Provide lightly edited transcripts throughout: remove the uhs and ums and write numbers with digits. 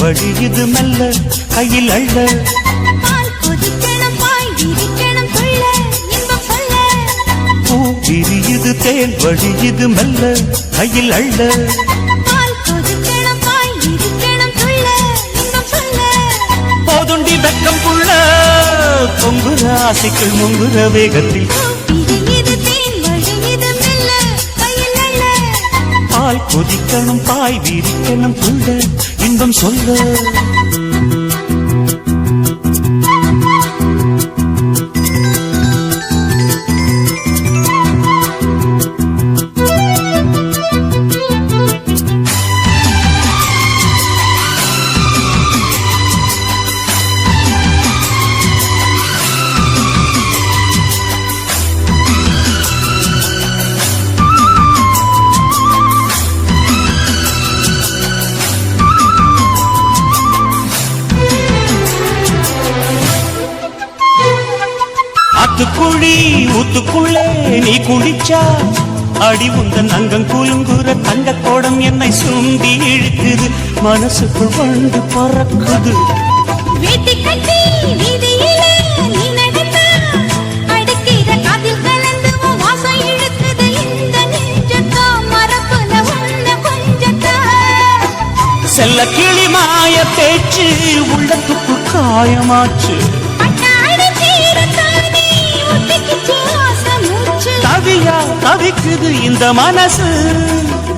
வழியுது மெல்ல கையில் அள்ள பூ விரியுது தேன் வழியுது மெல்ல கையில் அள்ள போதுண்டி வெக்கம் புள்ள பொங்குற ஆசைக்குள் முங்குற வேகத்தில் பால் கொதிக்கணும் பாய் விரிக்கணும் புள்ள இன்பம் சொல்ல குழி ஊத்துக்குள்ளே நீ குளிச்சா அடி உந்தன் அங்கம் குலுங்குற தங்க கோடம் என்னை சுண்டி இழுக்குது மனசுக்குள் வந்து பறக்குது செல்ல கிளி மாய பேச்சு உள்ளத்துக்கு காயமாச்சு கவியா கவிக்குது இந்த மனசு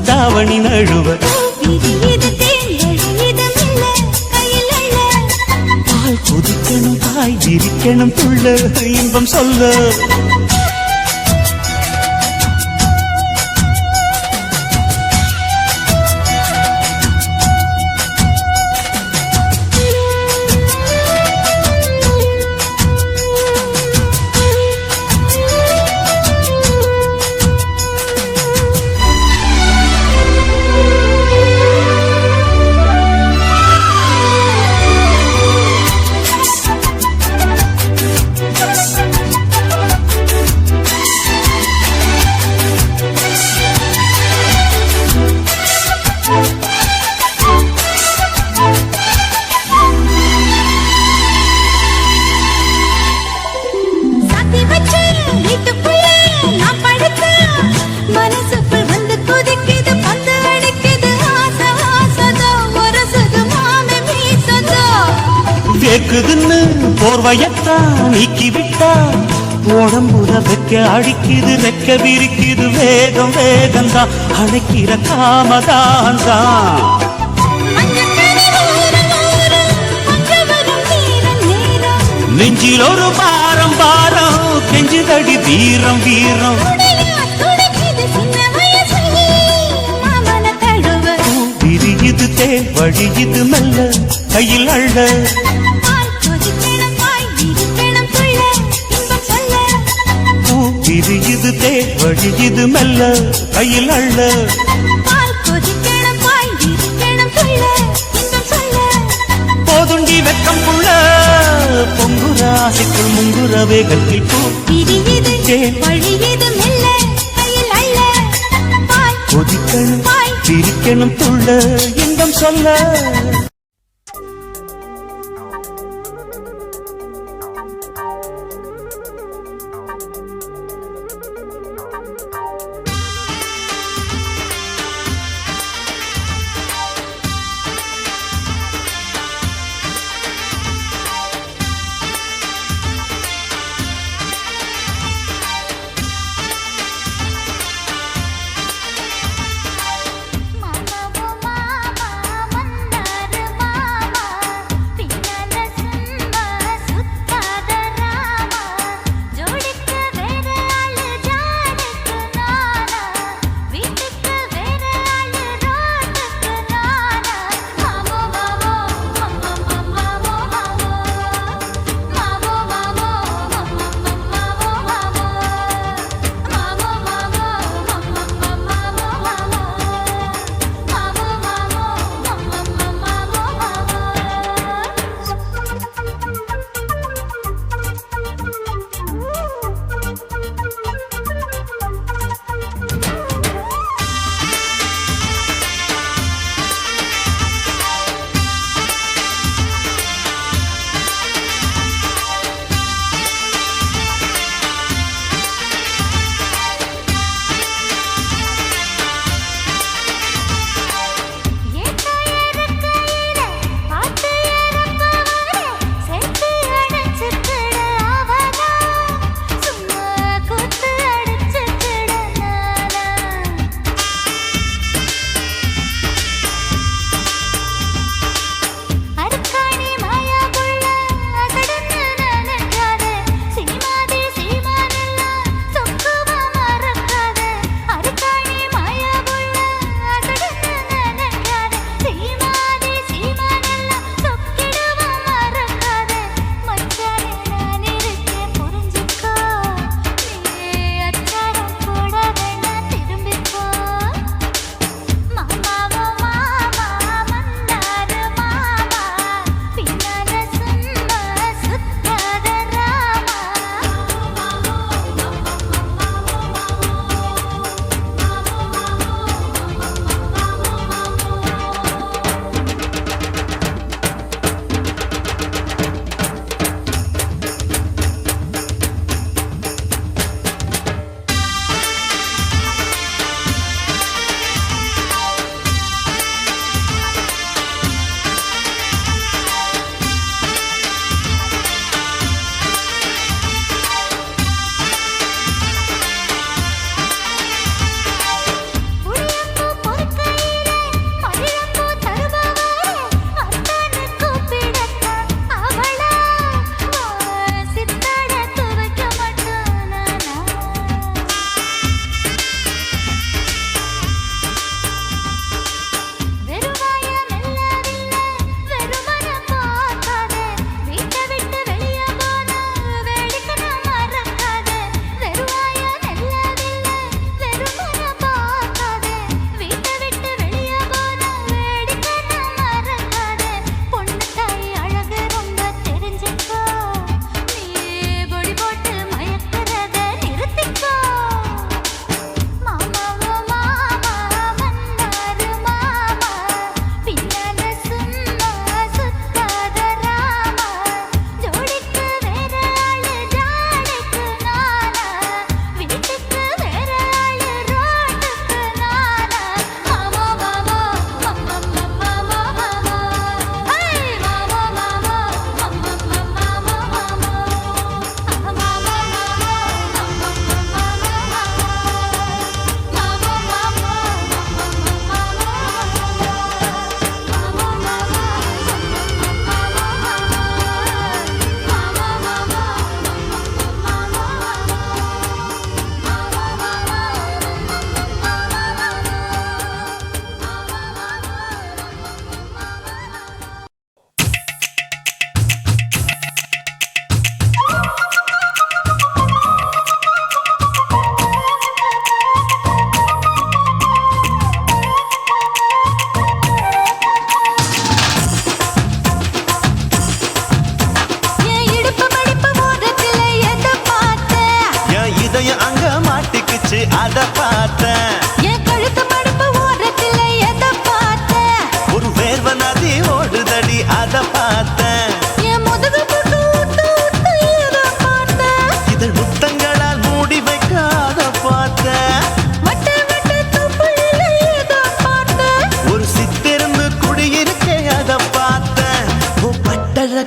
தாவணி நழுவ பால் கொதிக்கணும் தாய் விரிக்கணும் புள்ள இன்பம் சொல்ல கேக்குதுன்னு போர்வையத்தான் நீக்கி விட்டா உடம்புல வைக்க அடிக்குது ரெக்க விரிக்குது வேகம் வேகம்தான் அழைக்கிற காமதான் தான் நெஞ்சில் ஒரு பாரம் பாரம் கெஞ்சுதடி வீரம் வீரம் விரியுது தேன் வழியுது மெல்ல கையில் அள்ள விரியுது தேன் வழியுது மெல்ல கையில் அள்ள போதுண்டி வெக்கம் புள்ள பொங்குற ஆசைக்குள் முங்குற வேகத்தில் பூ தேன் கொதிக்கணும் விரிக்கணும் துள்ள இன்பம் சொல்ல மாமா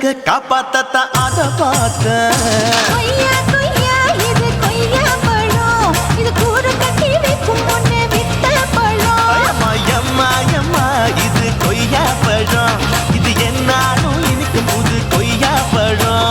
கட்டழக காப்பாத்தத்தான் அத பார்த்தேன். கொய்யா கொய்யா இது கொய்யா பழம், இது கூடு கட்டி வைக்கும் முன்னே வித்த பழம். அம்மா எம்மா எம்மா இது கொய்யா பழம், இது என்னாலும் இனிக்கும் புது கொய்யா பழம்.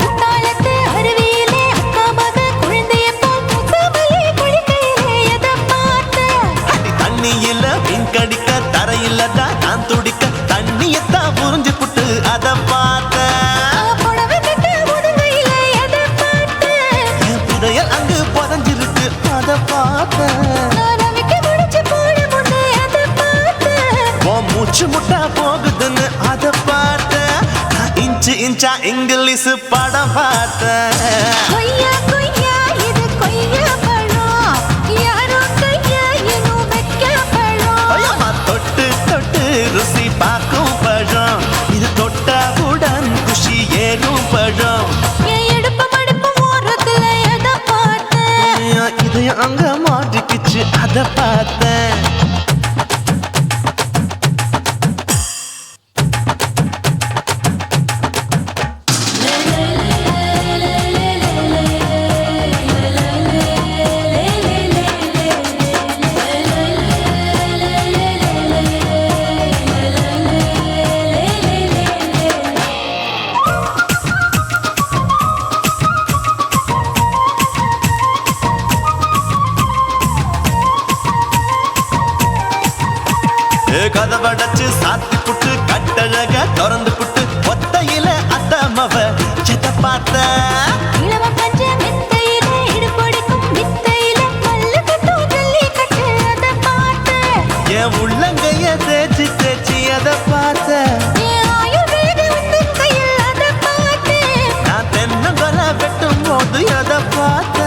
குத்தாலத்து அருவியிலே அக்கா மக குழந்தைய போல் முகமலே குளிக்கையிலே எதை பார்த்தேன்? அடி தண்ணியில மீன் கடிக்க தரையில தான் நான் துடிக்க தண்ணியத்தான் புரிஞ்சு புட்டு அத பார்த்தேன். புடவை கட்ட முதுகையிலே எதை பார்த்தேன்? என் புதையல் அங்கு புதஞ்சிருக்கு அத பார்த்தேன். நான் அவிக்க முடிச்சு போட முன்னே எதை பார்த்தேன்? உன் மூச்சு முட்டா போகுதுன்னு அத பார்த்தேன். நான் இன்ச்சு இன்ச்சா இங்கிலீஷ் படம் பார்த்தேன். கொய்யா கொய்யா இது கொய்யா பழம், யாரோ கையா இன்னும் வைக்க பழம். ஐயம்மா தொட்டு தொட்டு ருசி பார்க்கும் பழம், இது தொட்டவுடன் குஷி ஏறும் பழம். என் இடுப்பு மடுப்பு ஓரத்துல எதை பார்த்தேன்? என் இதயம் அங்க மாட்டிக்கிச்சு அத பார்த்தேன். கதவடைச்சு சாத்தி புட்டு கட்டழக திறந்து புட்டு ஒத்தையில அத்தமவ செத்த பார்த்த. இளவ பஞ்ச மெத்தையிலே இடுப்பொடிக்கும் வித்தையிலே மல்லு கட்டும் ஜல்லிக்கட்டு அதை பார்த்தேன். என் உள்ளங்கைய தேய்ச்சி தேய்ச்சி அத பார்த்த. என் ஆயுர்வேத உந்தன் கையில் அதை பார்த்தேன். நான் தென்னங்கொலை வெட்டும் போது அத பார்த்த.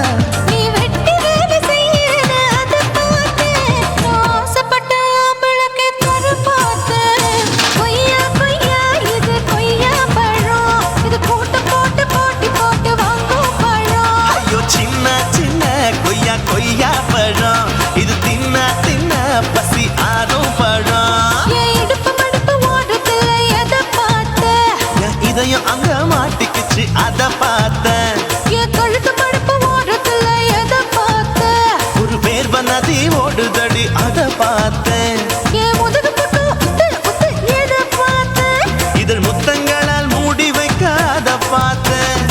நீ வெட்டி வேலை செய்யறது அதை பார்த்தேன். நான் ஆசைப்பட்ட ஆம்பளுக்கு தர பார்த்தேன். கொய்யா கொய்யா இது கொய்யா பழம், இது கூட்டு போட்டு போட்டி போட்டு வாங்கும் பழம். ஐயோ சின்ன சின்ன கொய்யா கொய்யா பழம், இது தின்ன தின்ன பசி ஆறும் பழம். என் இடுப்பு மடுப்பு ஓடுதுல எதை பார்த்தேன்? என் இதயம் அங்க மாட்டிக்கிச்சு அத பார்த்தேன். என் கழுத்து மடுப்பு ஓடுதுல எதை பார்த்தேன்? ஒரு வேர்வ நதி ஓடுதடி அத பார்த்தேன். என் முதுகு புட்டு உத்து உத்து எதை பார்த்தேன்? இதழ் முத்தங்களால் மூடி வைக்க அத பார்த்தேன்.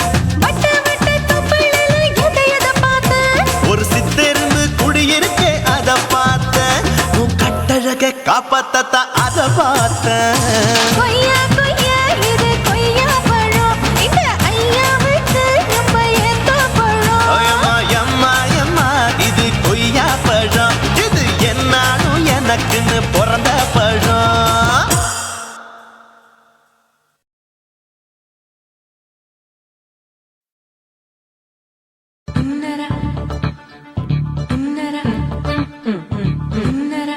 வட்ட வட்ட தொப்புளில எதை பார்த்தேன்? ஒரு சித்தெரும்பு குடியிருக்கே அத பார்த்தேன். உன் கட்டழக காப்பாத்தத்தான் அத பார்த்தேன். கொய்யா கொய்யா இது கொய்யா பழம், இந்த ஐயாவுக்கு ரொம்ப ஏத்த பழம். ஐயம்மா எம்மா எம்மா இது கொய்யா பழம், இது என்னாலும் எனக்குன்னு பிறந்த பழம். உன்னரா உன்னரா உன்னரா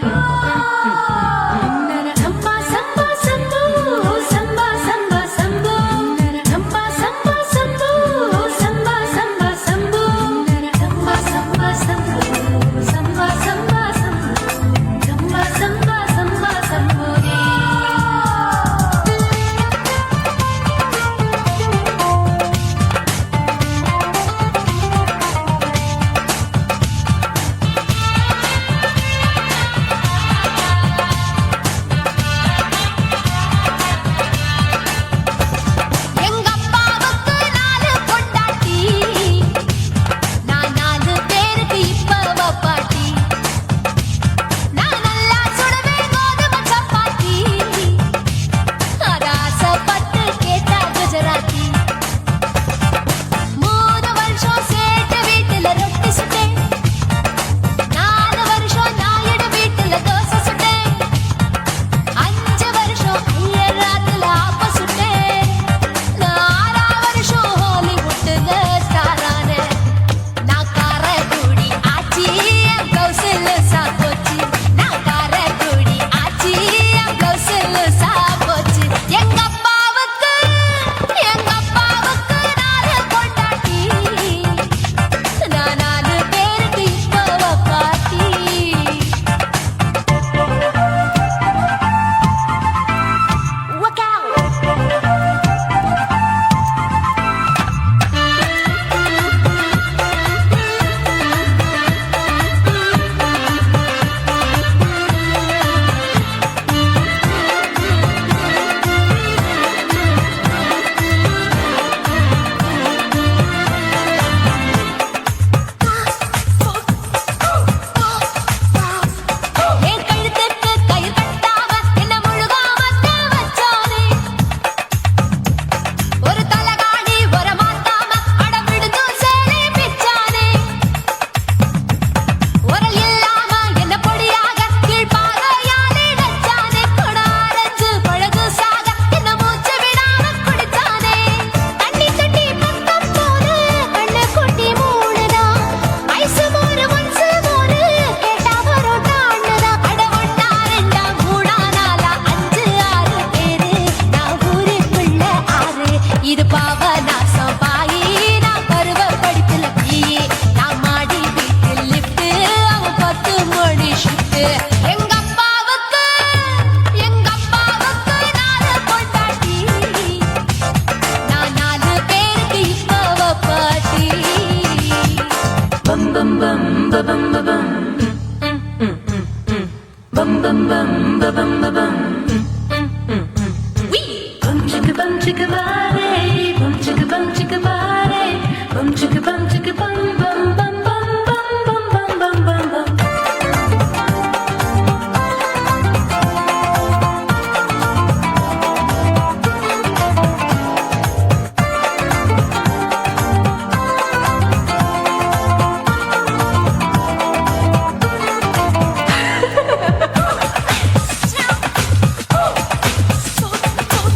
உன்னரா சம்பா சம்பா சம்பா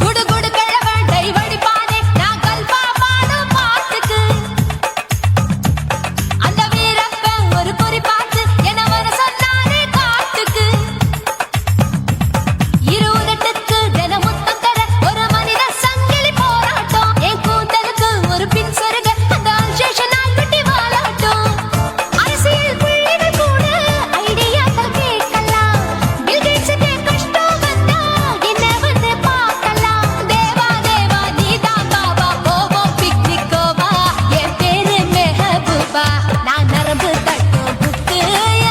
குடு குடு கிழவன் டைவடி பானே நான் கல்பா பாடும் பாட்டுக்கு அந்த வீரப்பன் ஒரு பொறி பார்த்து என்ன வர சொன்னானே காட்டுக்கு இருவரட்டுக்கு தினமுத்தம் தர ஒரு மனித சங்கிலி போராட்டம் என் கூந்தலுக்கு ஒரு பின் சொருக அந்த அல்சேஷன் ஆள்பட்டி வாழாட்டம் அரசியல் புள்ளிகள் கூட ஐடியாக்கள் கேட்கலாம் பில் கேட்ஸுக்கு கஷ்டம் வந்தா என்ன வந்து பார்க்கலாம் தேவா தேவா நீதான் பாபா போவோம் பிக்னிக்கோவா என் பேரு மெஹபூபா நான் நரம்பு தட்டும் புக்கு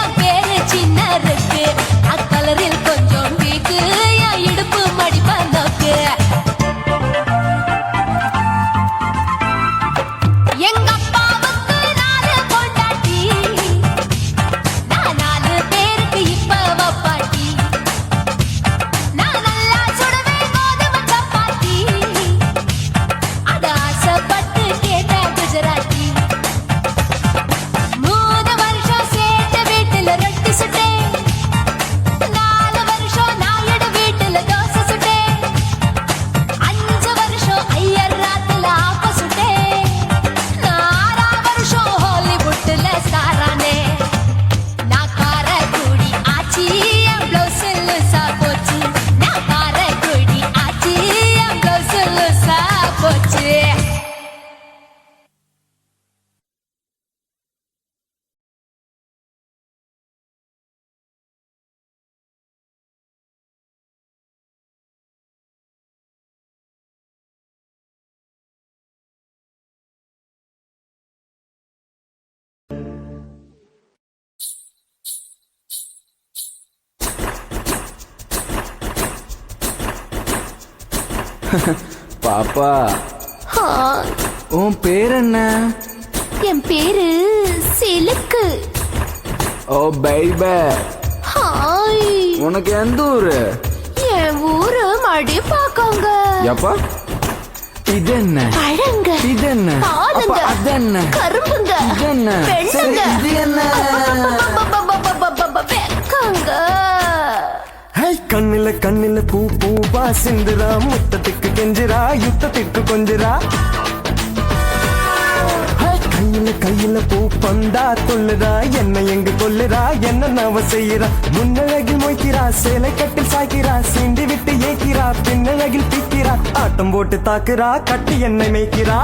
என் பேரு சின்ன இருக்கு அக்கலரில் கொஞ்சம் வீக்கு என் இடுப்பு மடிப்ப நோக்கு எங்க அப்பாவுக்கு 4 பொண்டாட்டி நான் 4 பேருக்கு இப்ப வப்பாட்டி நான் நல்லா சுடுவேன் கோதுமை சப்பாத்தி அத ஆசைப்பட்டு கேட்ட குஜராத்தி 3 வருஷம் சேர்த்து வீட்டுல ரொட்டி சுட்டேன் 4 வருஷம் நாயுடு வீட்டுல தோசை சுட்டேன் 5 வருஷம் ஐயர் ராத்துல ஆப்ப சுட்டேன் 4 வருஷம் ஹாலிவுட்ல ஸ்டாரானே நான் காரக்குடி ஆச்சி என் ப்ளவுஸ் லூசா போச்சு நான் காரக்குடி ஆச்சி என் ப்ளவுஸ் லூசா போச்சு பாப்பா ஹாய் உன் பேர் என்ன? என் பேரு சிலுக்கு ஓ பைபே, ஹாய் உனக்கு எந்த ஊரு? என் ஊரு மடிப்பாக்கங்க எப்பா இது என்ன? பழங்க இது என்ன? பாலுங்க அப்ப அது என்ன? கரும்புங்க இது என்ன? சரி, பெண்ணுங்க இது என்ன? வெக்கங்க ஹை கண்ணில கண்ணில பூ பூவா சிந்துரா முத்தத்துக்கு கெஞ்சிரா யுத்தத்திற்கு கொஞ்சிரா ஹை, கையில கையில பூ பந்தா துள்ளுறா என்ன எங்க கொல்லுறா என்ன நவ செய்யறா முன்னழகில் மொய்க்கிறா சேலை கட்டில் சாய்க்கிறா சீண்டி விட்டு ஏக்கிறா பின்னழகில் பிக்கிறா ஆட்டம் போட்டு தாக்குறா கட்டி என்னை மேய்க்கிறா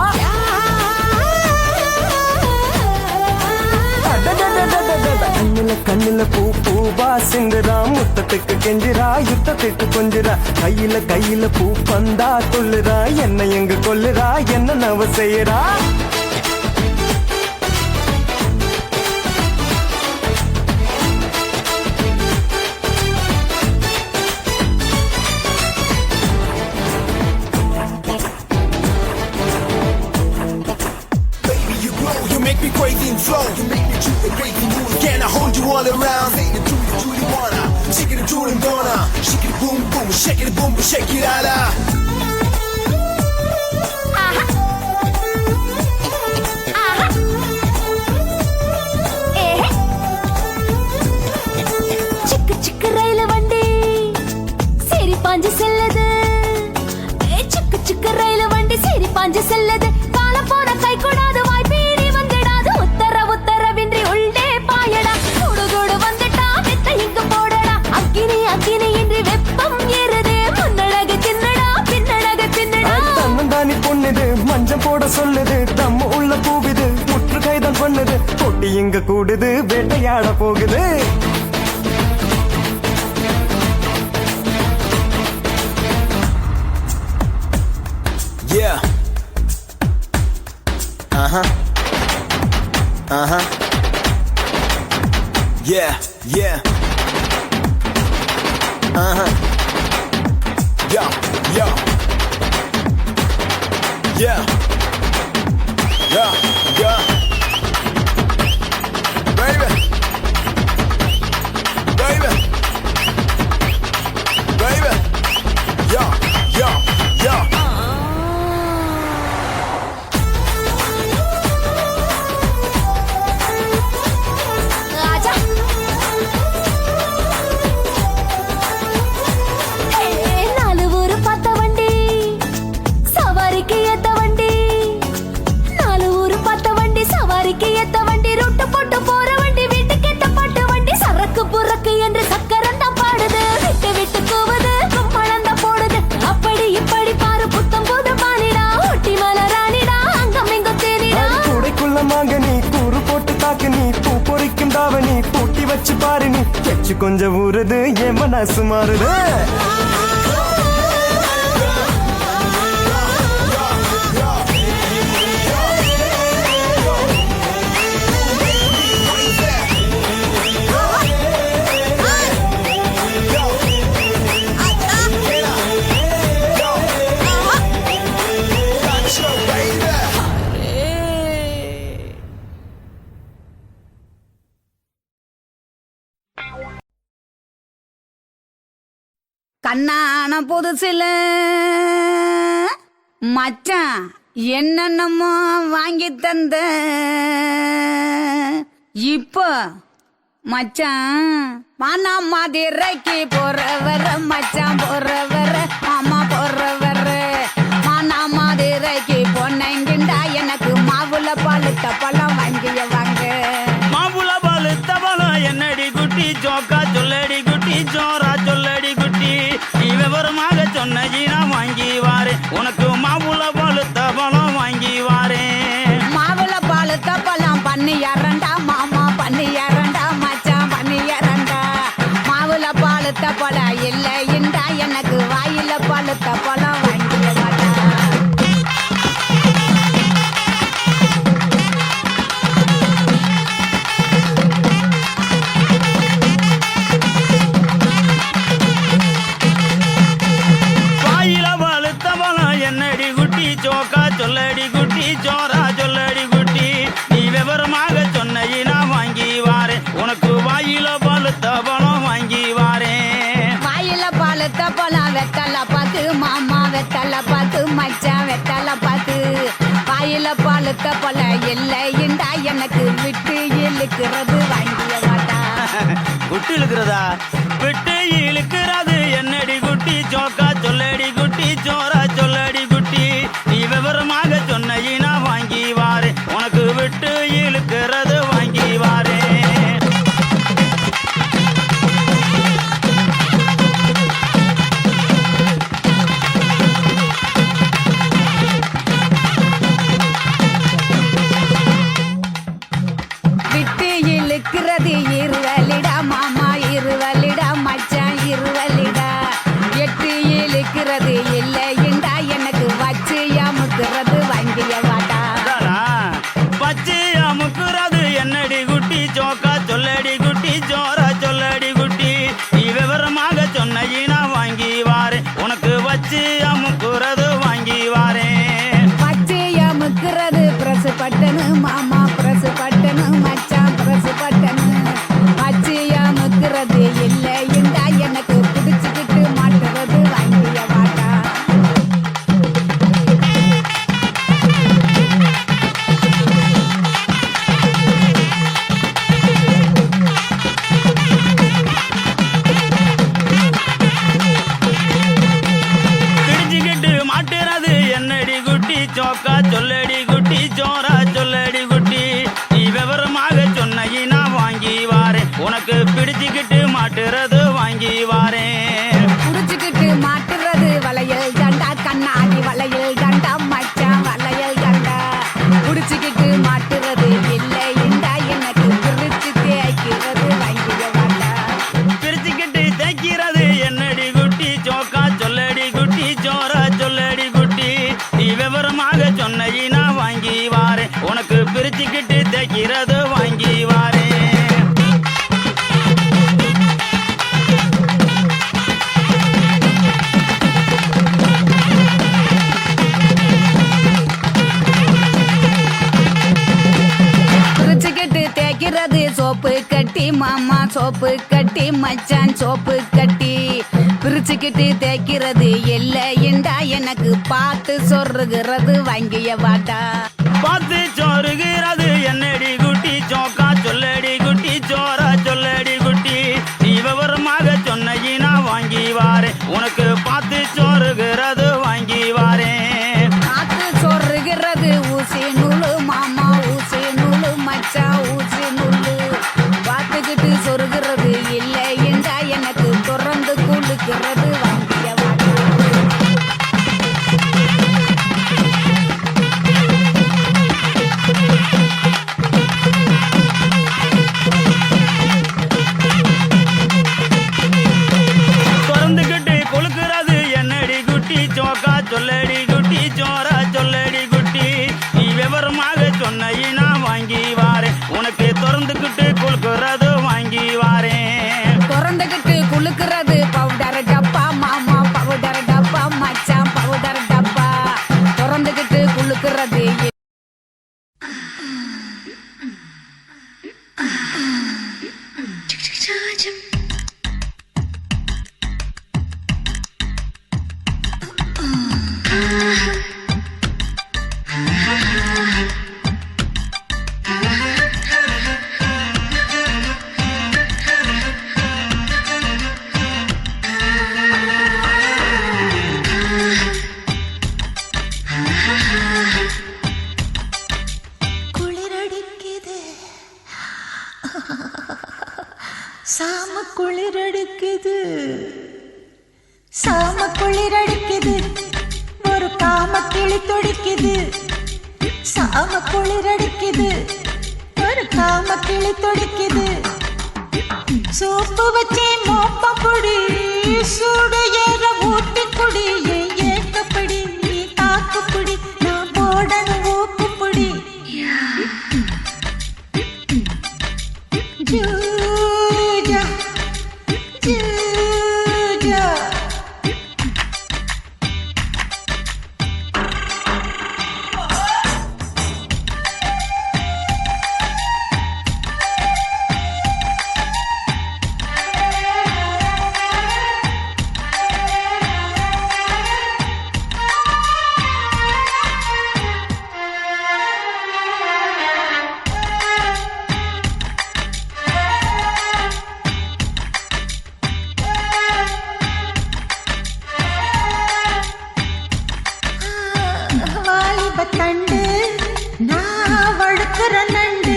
கண்ணில கண்ணில பூ பூவா சிந்துரா முத்தத்துக்கு கெஞ்சிரா யுத்தத்துக்கு கொஞ்சிரா கையில கையில பூ பந்தா துள்ளுறா என்ன எங்க கொல்லுறா என்ன நவ செய்யறா You make me crazy and flow. You make me choose the crazy moves. Can I hold you all around? Say the truth, the truth you wanna. Shake it, the truth and gonna. Shake it, boom, boom. Shake it, boom, boom. Shake it, ala. சிக்கு சிக்கு ரயில் வண்டி சரி பாஞ்சு செல்லுது சிக்கு சிக்கு ரயில் வண்டி சரி பாஞ்சு செல்லுது காலம் போன கை கூடாது வாய்ப்பீடி வந்துடாது உத்தரவின்றி உள்ளே பாயடா கூடு கூடு வந்துட்டா வெத்த இங்க போடடா அக்கினி அக்கினி இன்றி வெப்பம் ஏறுதே முன்னழகு தின்னடா பின்னழகு தின்னடா தன்னந்தானி பொண்ணுது மஞ்சம் போட சொல்லுது தம்ம உள்ள பூவிது முற்று கைதான் பண்ணுது பொட்டி இங்க கூடுது வேட்டையாட போகுது Yeah. Yeah, yeah. Yo, yo. Yeah. Yeah, yeah. Baby. Baby. Baby. Yo, yo, yo. ராஜா நாலு ஊரு பார்த்த வண்டி சவாரிக்கு ஏத்த வண்டி நாலு ஊரு பார்த்த வண்டி சவாரிக்கு ஏத்த வண்டி ரூட்டு போட்டு போற வண்டி வீட்டுக்கு ஏத்த பாட்டு வண்டி சரக்கு புறக்கு என்று சக்கரம் தான் பாடுது விட்டு விட்டு கூவுது கும்மளம் தான் போடுது அப்படி இப்படி பாரு புத்தம் புது பானிடா ஒட்டி மலரானிடா அங்கம் எங்கும் தேனிடா கூடைக்குள்ள மாங்க நீ கூறு போட்டு தாக்கு நீ பூ பொறிக்கும் தாவணி பூட்டி வச்சு பாரு நீ எச்சு கொஞ்சம் ஊறுது என் மனசு மாறுது கண்ணான புதுசில மச்சான் என்னென்னமோ வாங்கி தந்த இப்போ மச்சான் மானா மதுரைக்கு போறவர மச்சான் போறவர மாமா போறவர மானா மதுரைக்கு பொன்னங்கிண்டா எனக்கு மாவுல பழுத்த பழம் வாங்கிய வாங்க மாம்புல பழுத்த பழம் என்னடி குட்டி ஜோக்கா சொல்லடி குட்டி ஜோரா சொல்லடி குட்டி நீ விவரமாக சொன்னி நான் வாங்கி வாரேன் உனக்கு மாம்புல பழுத்த பழம் வாங்கி வாரேன் மாவுல பழுத்த பழம் பண்ணி இறண்டா மாமா பண்ணி இறண்டா மச்சான் பண்ணி இறண்டா மாவுல பழுத்த பழம் இல்லைண்டா எனக்கு வாயில பழுத்த பழம் வாங்கிய மாட்டா வாயில பழுத்த பழம் என்னடி குட்டி ஜோக்கா சொல்லடி குட்டி ஜோரா சொல்லடி குட்டி நீ விவரமாக சொன்னி நான் வாங்கி வாரேன் உனக்கு வாயில பழுத்த பழம் வாங்கி வாரேன் வாயில பழுத்த பழம் வெத்தலை பார்த்து மாமா வெத்தலை பார்த்து மச்சான் வெத்தலை பார்த்து வாயில பழுத்த பழம் இல்லைண்டா எனக்கு விட்டு இழுக்கிறது வாங்கிய மாட்டா குட்டி இழுக்கிறதா விட்டு இழுக்கிறது என்னடி குட்டி ஜோக்கா சொல்லடி குட்டி ஜோரா சொல்லடி குட்டி நீ விவரமாக சொன்னி நான் வாங்கி வாரேன் உனக்கு விட்டு இழுக்கிறது வாங்கி வாரேன் விட்டு இழுக்கிறது இருவலிடா மாமா இருவலிடா மச்சான் இருவலிடா எட்டு இழுக்கிறது இல்லைண்டா எனக்கு வச்சு அமுக்கிறது வாங்கிய வாட்டா பச்சை அமுக்குறது என்னடி குட்டி ஜோக்கா சொல்லடி குட்டி ஜோரா சொல்லடி குட்டி நீ விவரமாக சொன்னி நான் வாங்கி வாரேன் உனக்கு வச்சு அமுக்குறது வாங்கி வாரேன் வச்சு அமுக்கிறது பிரசு பட்டனு மாமா பிரசு பட்டனு மச்சான் பிரசு பட்டனு வச்சு அமுக்கிறது இல்லைண்டா எனக்கு பிடிச்சுக்கிட்டு மாட்டுறது வாங்கிய வாட்டா பிடிச்சுக்கிட்டு மாட்டுறது என்னடி குட்டி ஜோக்கா சொல்லடி குட்டி ஜோரா சொல்லடி குட்டி நீ விவரமாக சொன்னி நான் வாங்கி வாரேன் உனக்கு பிடிச்சுக்கிட்டு மாட்டுறது வாங்கி வாரேன் புடிச்சுக்கிட்டு மாட்டுறது வளையல் தண்டா கண்ணாடி வளையல் தண்டா மச்சான் வளையல் தண்டா புடிச்சுக்கிட்டு மாட்டுறது இல்லைண்டா எனக்கு பிரிச்சு தேய்க்கிறது வாங்கிய வாட்டா பிரிச்சுக்கிட்டு தைக்கிறது என்னடி குட்டி ஜோக்கா சொல்லடி குட்டி ஜோரா சொல்லடி குட்டி நீ விவரமாக சொன்னி நான் வாங்கி வாரேன் உனக்கு பிரிச்சுக்கிட்டு தைக்கிறது வாங்கி வாரேன் சோப்பு கட்டி மாமா சோப்பு கட்டி மச்சான் சோப்பு கட்டி பிரிச்சுக்கிட்டு தேய்க்கிறது இல்லைண்டா எனக்கு பார்த்து சொருகிறது வாங்கிய வாட்டா பார்த்து சோறுகிறது என்னடி குட்டி சோக்கா சொல்லடி குட்டி சோரா சொல்லடி குட்டி நீ விவரமாக சொன்ன வாங்கி வாரேன் உனக்கு பார்த்து சோறுகிறது வாங்கி வாரேன் பார்த்து சொருகிறது ஊசி நூலு மாமா ஊசி நூலு மச்சா ஊசி நூலு பார்த்துக்கிட்டு சொருகிறது இல்லைண்டா எனக்கு தொடர்ந்து குளுக்கிறது வாங்கிய வாட்டா திறந்துக்கிட்டு கொழுக்கிறது என்னடி குட்டி சோக்கா சொல்லடி குட்டி சோரா சொல்லடி குட்டி நீ விவரமாக சொன்ன வாங்கி வாரேன் உனக்கு திறந்துக்கிட்டு கொழுக்கிறது வாங்கி வாரேன் திறந்துக்கிட்டு குளுக்கிறது பவுடர் டப்பா மாமா பவுடர் டப்பா மச்சான் பவுடர் டப்பா திறந்துக்கிட்டு குளுக்கிறது குளிரடிக்குது சாம குளிரடிக்குது சாம குளிரடிக்குது ஒரு காம கிளி துடிக்குது சாம குளிரடிக்குது ஒரு காம கிளி துடிக்குது சோப்பு வச்சே மோப்பம் பொடி சூடு ஏற ஊட்டி குடி ஏக்கப்படி நீ தாக்குப்பிடி நான் போடணும் ஊக்குப்பிடி ஜூஜா ஜூஜா தண்டு நான் வழுக்குற நண்டு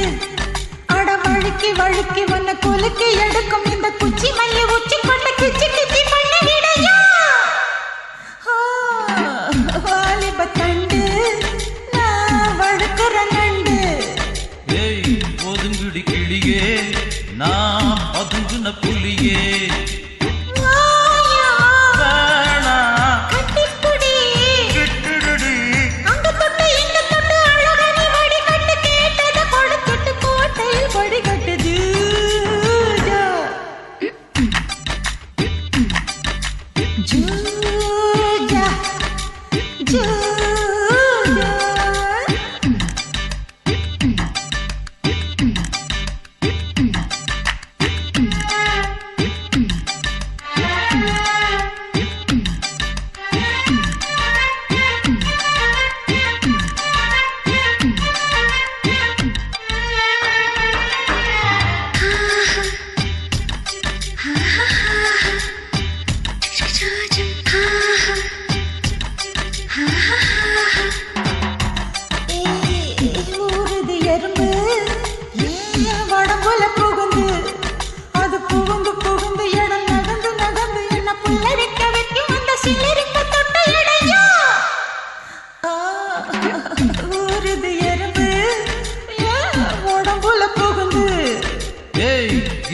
அட வழுக்கி வழுக்கி உன்னை குலுக்கி எடுக்கும் இந்த குச்சி மைய உச்சி கொண்டு கிச்சி கிச்சி பண்ண விடையா வாலிப தண்டு நான் வழுக்குற நண்டு ஏய் ஒதுங்குடி கிளியே நான் பதுங்குன புலியே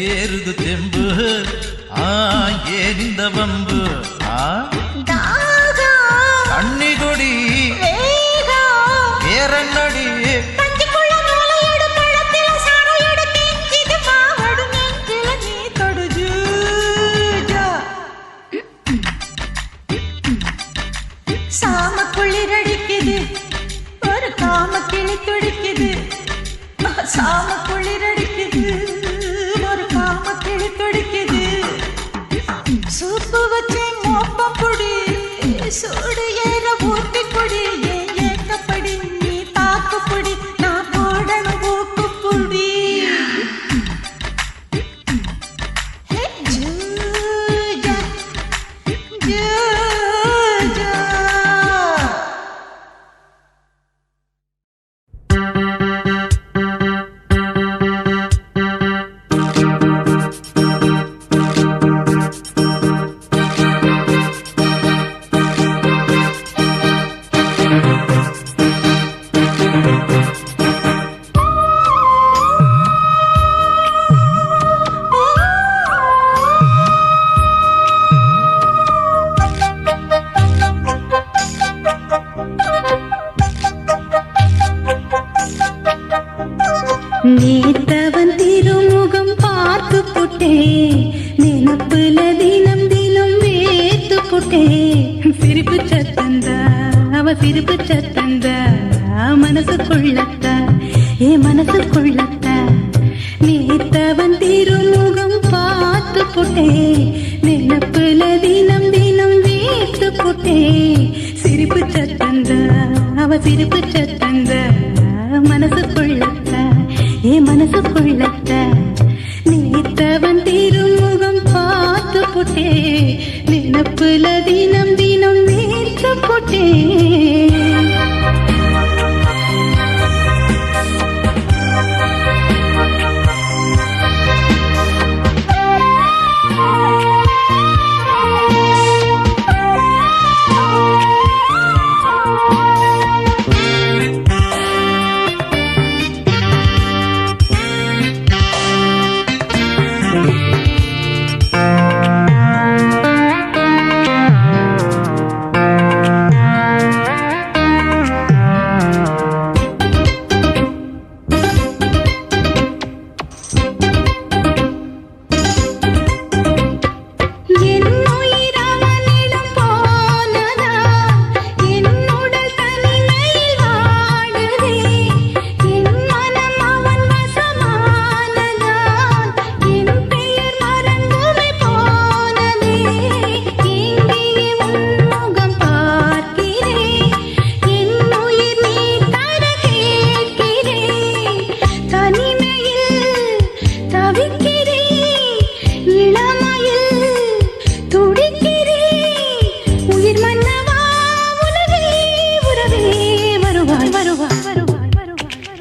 ஏறுது தெம்பு ஏன் இந்த வம்பு கண்ணி கொடி வேறன்னடி சாம குளிரடிக்குது ஒரு காம கிளி துடிக்குது சாம குளிரடிக்குது நேத்தவன் திருமுகம் பார்த்து புட்டே நினப்புல தினம் தினம் வேத்து புட்டே சிரிப்பு சத்தந்தா அவ சிரிப்பு சத்தந்தா மனசுக்குள்ளத்தா ஏ மனசுக்குள்ளத்தா நேத்தவன் திருமுகம் பார்த்து புட்டே நினப்புல தினம் தினம் வேத்து புட்டே சிரிப்பு சத்தந்தா அவ சிரிப்பு சத்தந்தா மனசுக்குள்ளத்தா ஏ மனசுக்குள்ளத்தா நேத்தவன் திருமுகம் பார்த்து புட்டே நினப்புல தினம் தினம் வேத்து புட்டே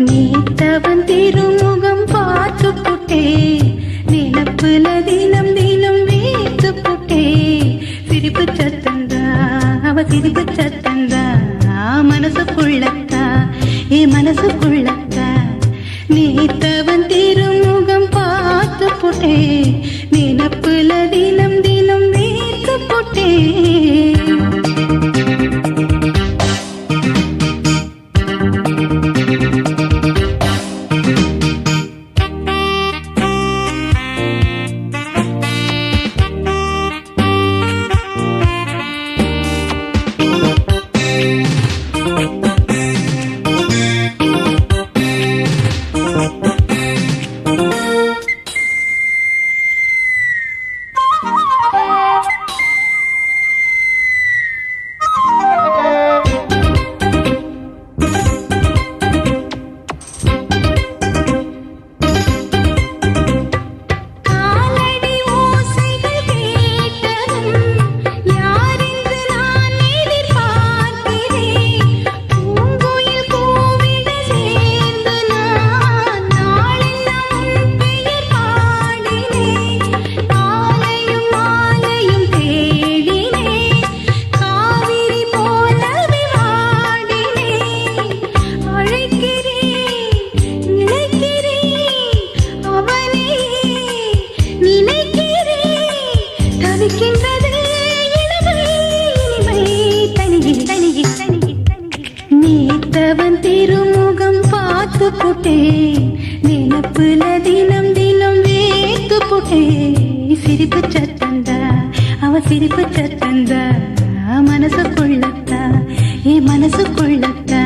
நேத்தவன் திருமுகம் பார்த்து புட்டே நினப்புல தினம் தினம் வேத்து புட்டே சிரிப்பு சத்தந்தா அவ சிரிப்பு சத்தந்தா மனசுக்குள்ளத்தா ஏ மனசுக்குள்ளத்தா நேத்தவன் திருமுகம் பார்த்து புட்டே நினப்புல தினம் தினம் வேத்து புட்டே நேத்தவன் திருமுகம் பார்த்து புட்டே நினப்புல தினம் தினம் வேத்து புட்டே சிரிப்பு சத்தந்தா அவ சிரிப்பு சத்தந்தா மனசுக்குள்ளத்தா ஏ மனசுக்குள்ளத்தா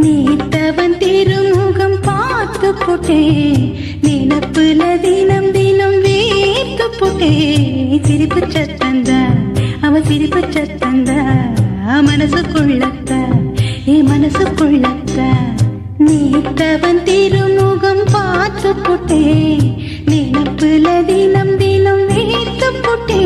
நேத்தவன் திருமுகம் பார்த்து புட்டே நினப்புல தினம் தினம் வேத்து புட்டே சிரிப்பு சத்தந்தா அவ சிரிப்பு சத்தந்தா மனசுக்குள்ளத்தா ஏ மனசுக்குள்ளத்தா நேத்தவன் திருமுகம் பார்த்து புட்டே நினப்புல தினம் தினம் வேத்து புட்டே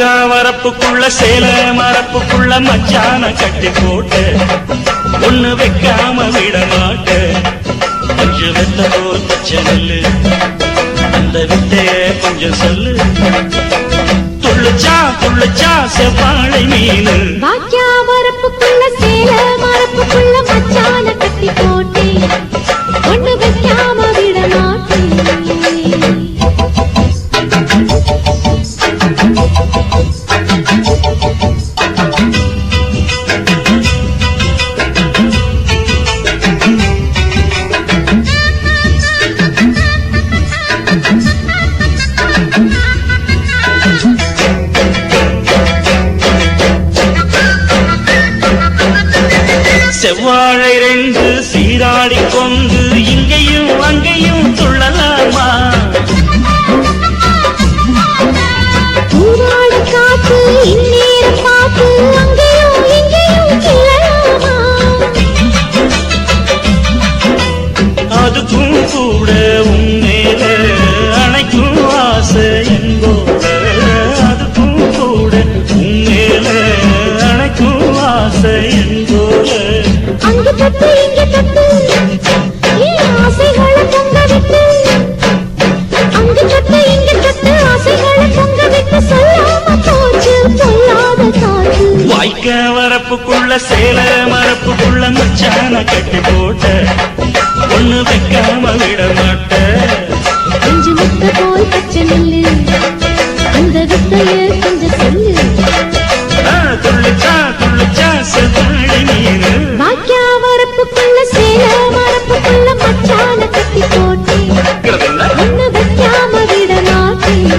வாய்க்கா வரப்புக்குள்ள சேல மரப்புக்குள்ள மச்சான கட்டி போட்டு ஒண்ணு வைக்காம விட மாட்ட கொஞ்சம் வெத்த போல் பச்சை நெல்லு அந்த வித்தைய கொஞ்சம் சொல்லு துள்ளுச்சா செவ்வாழை மீனு வாக்கியா வரப்புக்குள்ள சேல மரப்புக்குள்ள மச்சான கட்டி போட்டே ஒண்ணு வைக்காம விட மாட்டேன் செவ்வாழை ரெண்டு சீராடி கொண்டு இங்கேயும் அங்கேயும் துள்ளலாமா ஊராடு காத்து இந்நேரம் பார்த்து அங்கேயும் இங்கேயும் கிளலாமா அதுக்கும் கூட உண்மையில அணைக்கும் ஆசை என்போட அதுக்கும் கூட உண்மையில அணைக்கும் ஆசை என்போட அங்கு தட்டு இங்கு தட்டு ஏன் ஆசைகளை பொங்க விட்டு அங்கு தட்டு இங்கு தட்டு ஆசைகளை பொங்க விட்டு சொல்லாம போச்சு சொல்லாத காற்று வாய்க்க வரப்புக்குள்ள சேல மரப்புக்குள்ள மச்சான கட்டி போட்ட ஒண்ணு வைக்காம விட மாட்ட கொஞ்சம் முத்த போல் பச்சை நெல்லு அந்த வித்தைய கொஞ்சம் சொல்லு துள்ளுச்சா செவ்வாழை மீனு வாக்கியா வரப்புக்குள்ள சேல மரப்புக்குள்ள மச்சான கட்டி போட்டே ஒண்ணு வைக்காம விட மாட்டேன்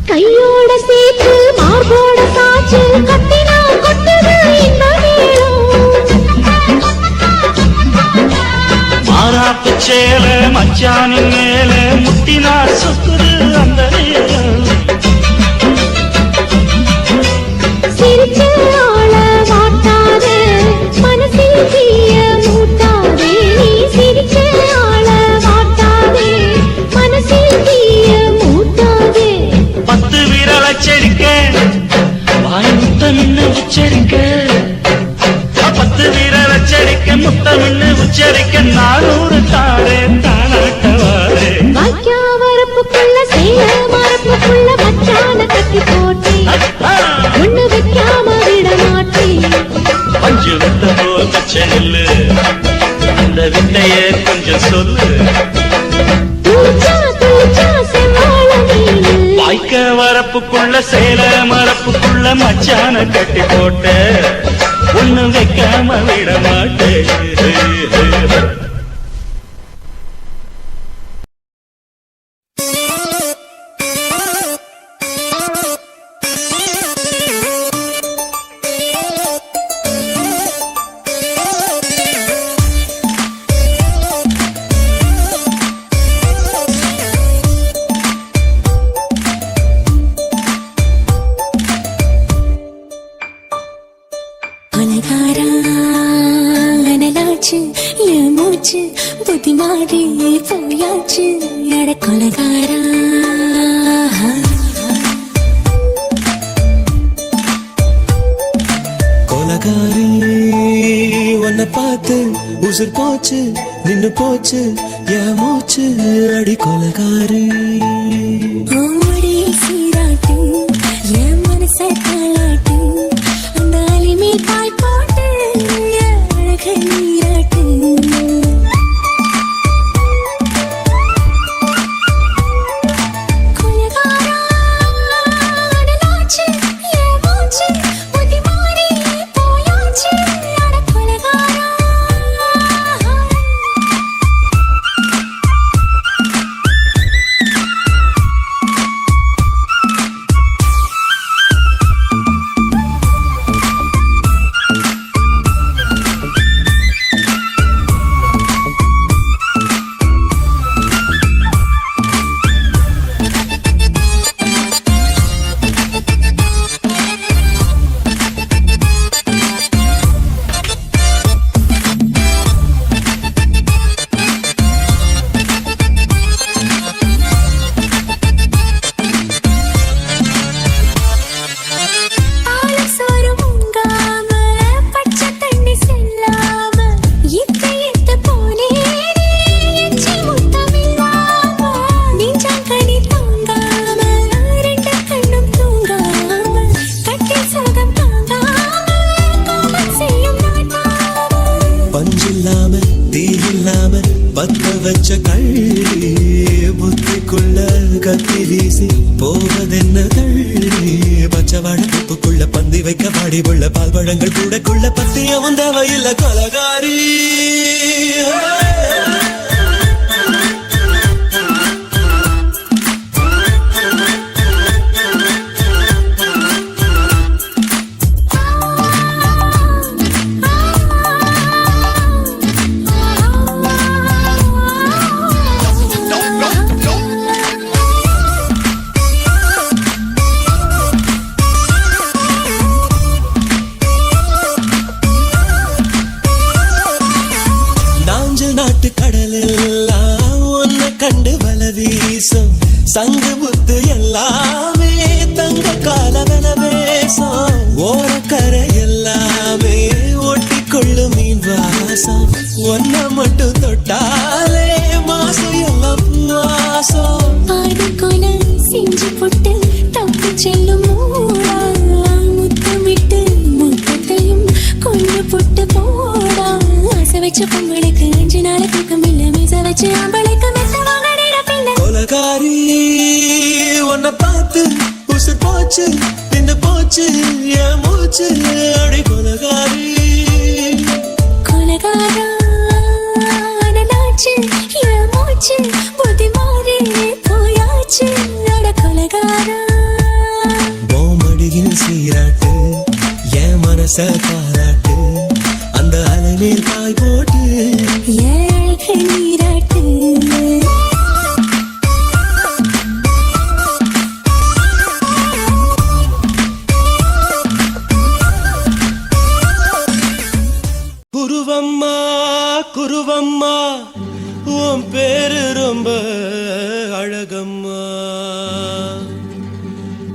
கையோட சேர்த்து மார்போட சாச்சு கட்டினா கொட்டுது இந்த மாறாப்பு சேல மச்சானின் மேல முட்டினா சொக்குது அந்த நேரம் சிரிச்ச ஆள வாட்டாதே மனசில் தீய மூட்டாதே நீ சிரிச்ச ஆள வாட்டாதே மனசில் தீய மூட்டாதே 10 விரல் அச்சரிக்க வாய் முத்தமின்னு உச்சரிக்க 10 விரல் அச்சரிக்க முத்தமின்னு உச்சரிக்க 400 தாரே தானாட்டவாரே வாக்கியா வரப்புக்குள்ள சேல மரப்புக்குள்ள மச்சான கட்டி போட்டே ஒண்ணு வைக்காம விட மாட்டேன் பஞ்சு வித்த போல் பச்சை நெல்லு அந்த வித்தைய கொஞ்சம் சொல்லு துளிச்சா செவ்வாழை மீனு வாய்க்க வரப்புக்குள்ள சேல மரப்புக்குள்ள மச்சான கட்டி போட்ட ஒண்ணு வைக்காம விட மாட்டேன் அனலாச்சு என் மூச்சு புத்தி மாறி போயாச்சு எட கொலகாரா கொலகாரி உன்னை பார்த்து உசுர் போச்சு நின்னு போச்சு என் மூச்சு அடி கொலகாரி ஓடி சீராட்டு என் மனச தாளாட்டு அந்த அலிமே பாய் போட்டு என் அழக நீராட்டு கொலகாரா அனலாச்சு என் மூச்சு புத்தி மாறி போயாச்சு அட கொலகாரா பழத்துப்புக்குள்ள பந்தி வைக்க வாடி உள்ள பால் பழங்கள் கூடக்குள்ள பத்தியமும் தேவையில்ல கொலகாரி நாட்டு கடலெல்லாம் உன்னை கண்டு வல வீசும் சங்கு முத்து எல்லாமே தங்க காலவன வேசம் ஓரக்கரை எல்லாமே ஒட்டிக்கொள்ளும் மீன் வாசம் ஒன்ன மட்டும் தொட்டாலே மாசம் எல்லாம் வாசம் பாடுகொல செஞ்சு போட்டு தப்பு செல்லும் முத்தமிட்டு முத்தத்தையும் கொண்டு போட்டு போடா ஆசை வச்ச பொங்கலுக்கு 5 நாள் தூக்கம் இல்ல மீச வச்சு ஆம்பளைக்கு மெத்த வாங்கிட பின்ன கொலகாரி உன்னை பார்த்து உசு போச்சு பின்ன போச்சு என் மூச்சு அடி கொலகாரி கொலகாரா நாச்சு என் மூச்சு புத்தி மாறி போயாச்சு அட கொலகாரா மடியில் சீராட்டு என் மனச பாராட்டு அந்த அலைமேல் பாய் போட்டு ஏழு நீராட்டு குருவம்மா குருவம்மா உன் பேரு ரொம்ப அழகம்மா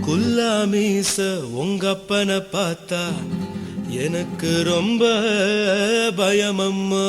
குல்லாமீச உங்க அப்பனை பார்த்தா எனக்கு ரொம்ப பயமம்மா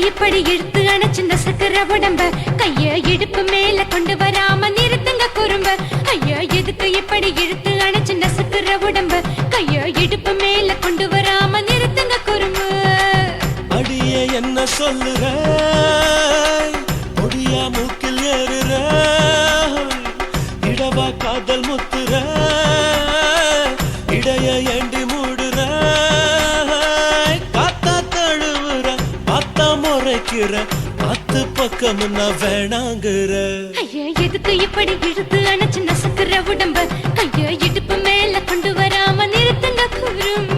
இப்படி இழுத்து அணைச்சிருந்த சக்கர உடம்ப கைய இடுப்பு மேல கொண்டு வராம நிறுத்துங்க குறும்ப ஐயா எதுக்கு இப்படி இழுத்து அணைச்சிருந்த சக்கர உடம்ப கைய இடுப்பு மேல கொண்டு வராம நிறுத்துங்க குறும்பு அடியே என்ன சொல்லுற ஒடியா மூக்கில் ஏறுற இடவா காதல் முத்துற இடைய ஏண்டி மூடுற காத்தா தழுவுற பார்த்தா முறைக்கிற பத்து பக்கம் நான் வேணாங்குற ஐயா எதுக்கு இப்படி இழுத்து அணைச்சு நசுக்குற உடம்ப கைய இடுப்பு மேல கொண்டு வராம நிறுத்துங்க குறும்ப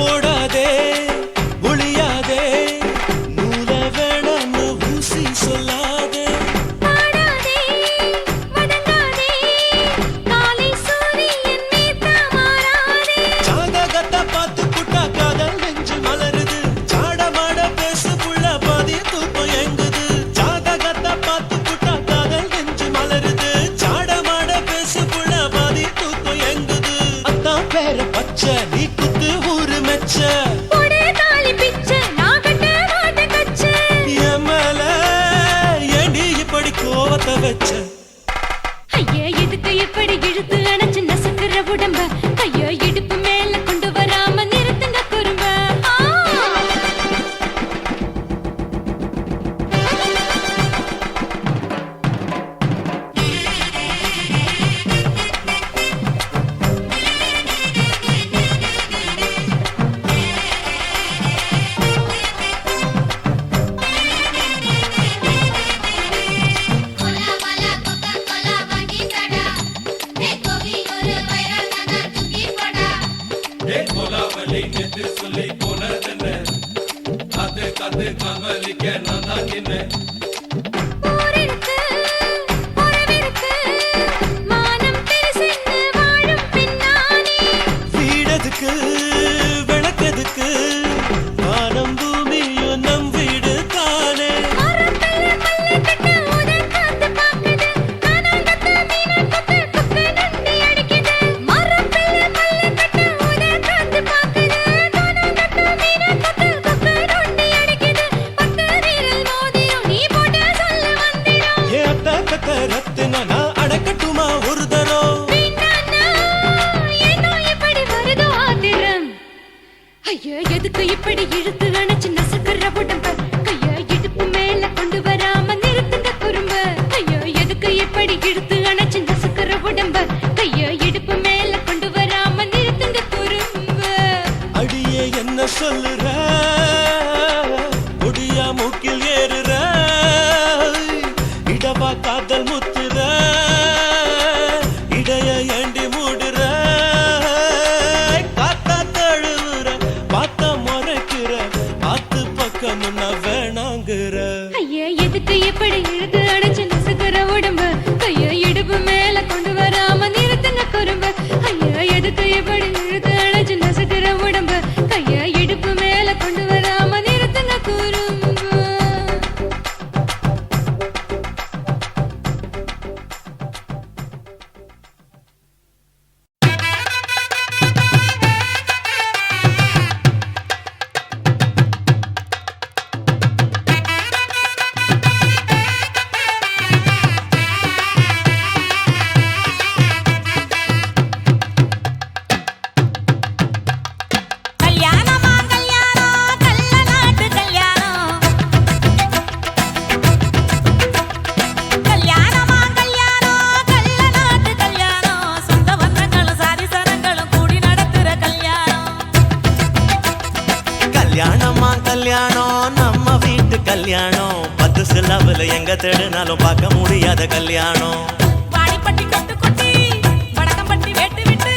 ஓடாதே ஒளியாதே நூல வேணான்னு ஊசி சொல்லாதே ஜாதகத்தை பார்த்து புட்டா காதல் நெஞ்சு மலருது சாட மாட பேசு புள்ள பாதி தூக்கம் எங்குது ஜாதகத்தை பார்த்து புட்டா காதல் நெஞ்சு மலருது சாட மாட பேசு புள்ள பாதி தூக்கம் எங்குது அத்தான் பேர பச்சை நீ குத்து ஊரு மெச்ச கோவத்தை வச்ச ஐயா எதுக்கு இப்படி இழுத்து அணைச்சு நசுக்குற உடம்ப கையோ இடுப்பு மேல கொண்டு வராம நிறுத்துங்க குறும்ப ஊரிருக்கு, உறவிருக்கு, மானம் பெருசென்று வாழும் பெண்ணானே. வீடதுக்கு விளக்கதுக்கு வானம் பூமியும் நம் வீடு தானே. மரத்துல மல்லி கட்டு உதன் காத்து பாக்குது, கானாங்கத்து மீனாங்கத்து குக்கு நொண்டி அடிக்குது. மரத்துல மல்லி கட்டு உதன் காத்து பாக்குது, கானாங்கத்து மீனாங்கத்து குக்கு நொண்டி அடிக்குது. பத்து வீரல் மோதிரம் நீ போட்டு சொல்ல வந்திடும். ஏ அத்த கத்த ரத்தின நான் அடக்கட்டுமா ஒரு தரம். வேண்டாண்ணா, ஏனோ இப்படி வருதோ ஆத்திரம். ஐயோ, எதுக்கு இப்படி இழுத்து அணைச்சு நசுக்குற உடம்ப? கைய இடுப்பு மேல கொண்டு வராம நிறுத்துங்க குறும்ப. ஐயோ, எதுக்கு இப்படி இழுத்து அணைச்சு நசுக்குற உடம்ப? கைய இடுப்பு மேல கொண்டு வராம நிறுத்துங்க குறும்ப. அடியே என்ன சொல்லுற, முடியா மூக்கில் ஏறுற, இடவா காதல் முத்துற, இடைய ஏண்டி மூடுற, காத்தா தழுவுற, பார்த்த முறைக்கிற, ஆத்து பக்கம் நான் வேணாங்கிற. ஐயா, எதுக்கு இப்படி இழுத்து அணைச்சு நசுக்குற உடம்ப? கைய இடுப்பு மேல கொண்டு வராம நிறுத்துங்க குறும்ப. ஐயா, எதுக்கு இப்படி இழுத்து அணைச்சு நசுக்குற உடம்ப? கைய இடுப்பு மேல கொண்டு வராம நிறுத்துங்க குறும்ப. கல்யாணமா கல்யாணம், கள்ள நாட்டு கல்யாணம். கல்யாணமா கல்யாணம், கள்ள நாட்டு கல்யாணம். சொந்த பந்தங்களும் சாதி சனங்களும் கூடி நடத்துற கல்யாணம். கல்யாணமா கல்யாணம், நம்ம வீட்டு கல்யாணம். 10 சிலவுல எங்க தேடினாலும் பார்க்க முடியாத கல்யாணம். வாடிப்பட்டி கட்டு கொட்டி, வடக்கம்பட்டி வேட்டு விட்டு,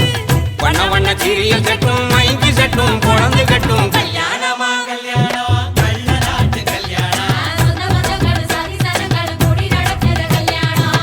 வண்ண வண்ண சீரியல் செட்டும் மைங்கி செட்டும் குழந்தை கட்டும் கல்யாணமா கல்யாணம், கள்ள நாட்டு கல்யாணம். சொந்த பந்தங்களும் சாதி சனங்களும் கூடி நடத்துற கல்யாணம்.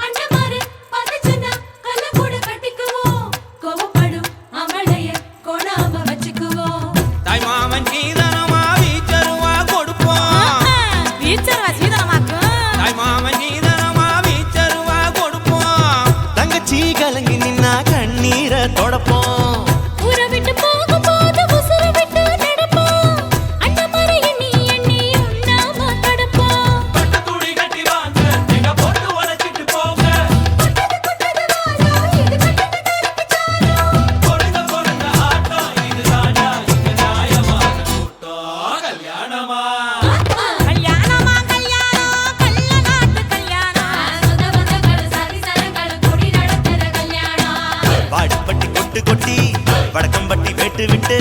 அண்ணமாரு பதச்சனா கல்ல கூட கட்டிக்குவோம். கோவப்படும் அவளைய கொணாம வச்சுக்குவோம். தாய் மாமன் சீதனமா வீச்சருவா கொடுப்போம் வீச்சரவா சீதனமாக்கும். தாய் மாமன் சீதனமா வீச்சருவா கொடுப்போம் தங்கச்சி கலங்கி நின்னா கண்ணீரை தொடப்போம். ஊரை விட்டு போகும்போது உசுரை விட்டு நடப்போம். அண்ணமாரு எண்ணி எண்ணி உண்ணாம தடுப்போம். துணி கட்டி வாங்க, எங்க பொண்ணு உழைச்சிட்டு போங்க. பொருங்க பொருங்க ஆட்டம், இதுதானா இங்க நியாயமான கூட்டம். கல்யாணமா கல்யாணமா கல்யாணம், கள்ள நாட்டு கல்யாணம். சொந்த பந்தங்களும் சாதி சனங்களும் கூடி நடத்துற கல்யாணம். வாடிப்பட்டி கொட்டு கொட்டி, வடக்கம்பட்டி வேட்டு விட்டு,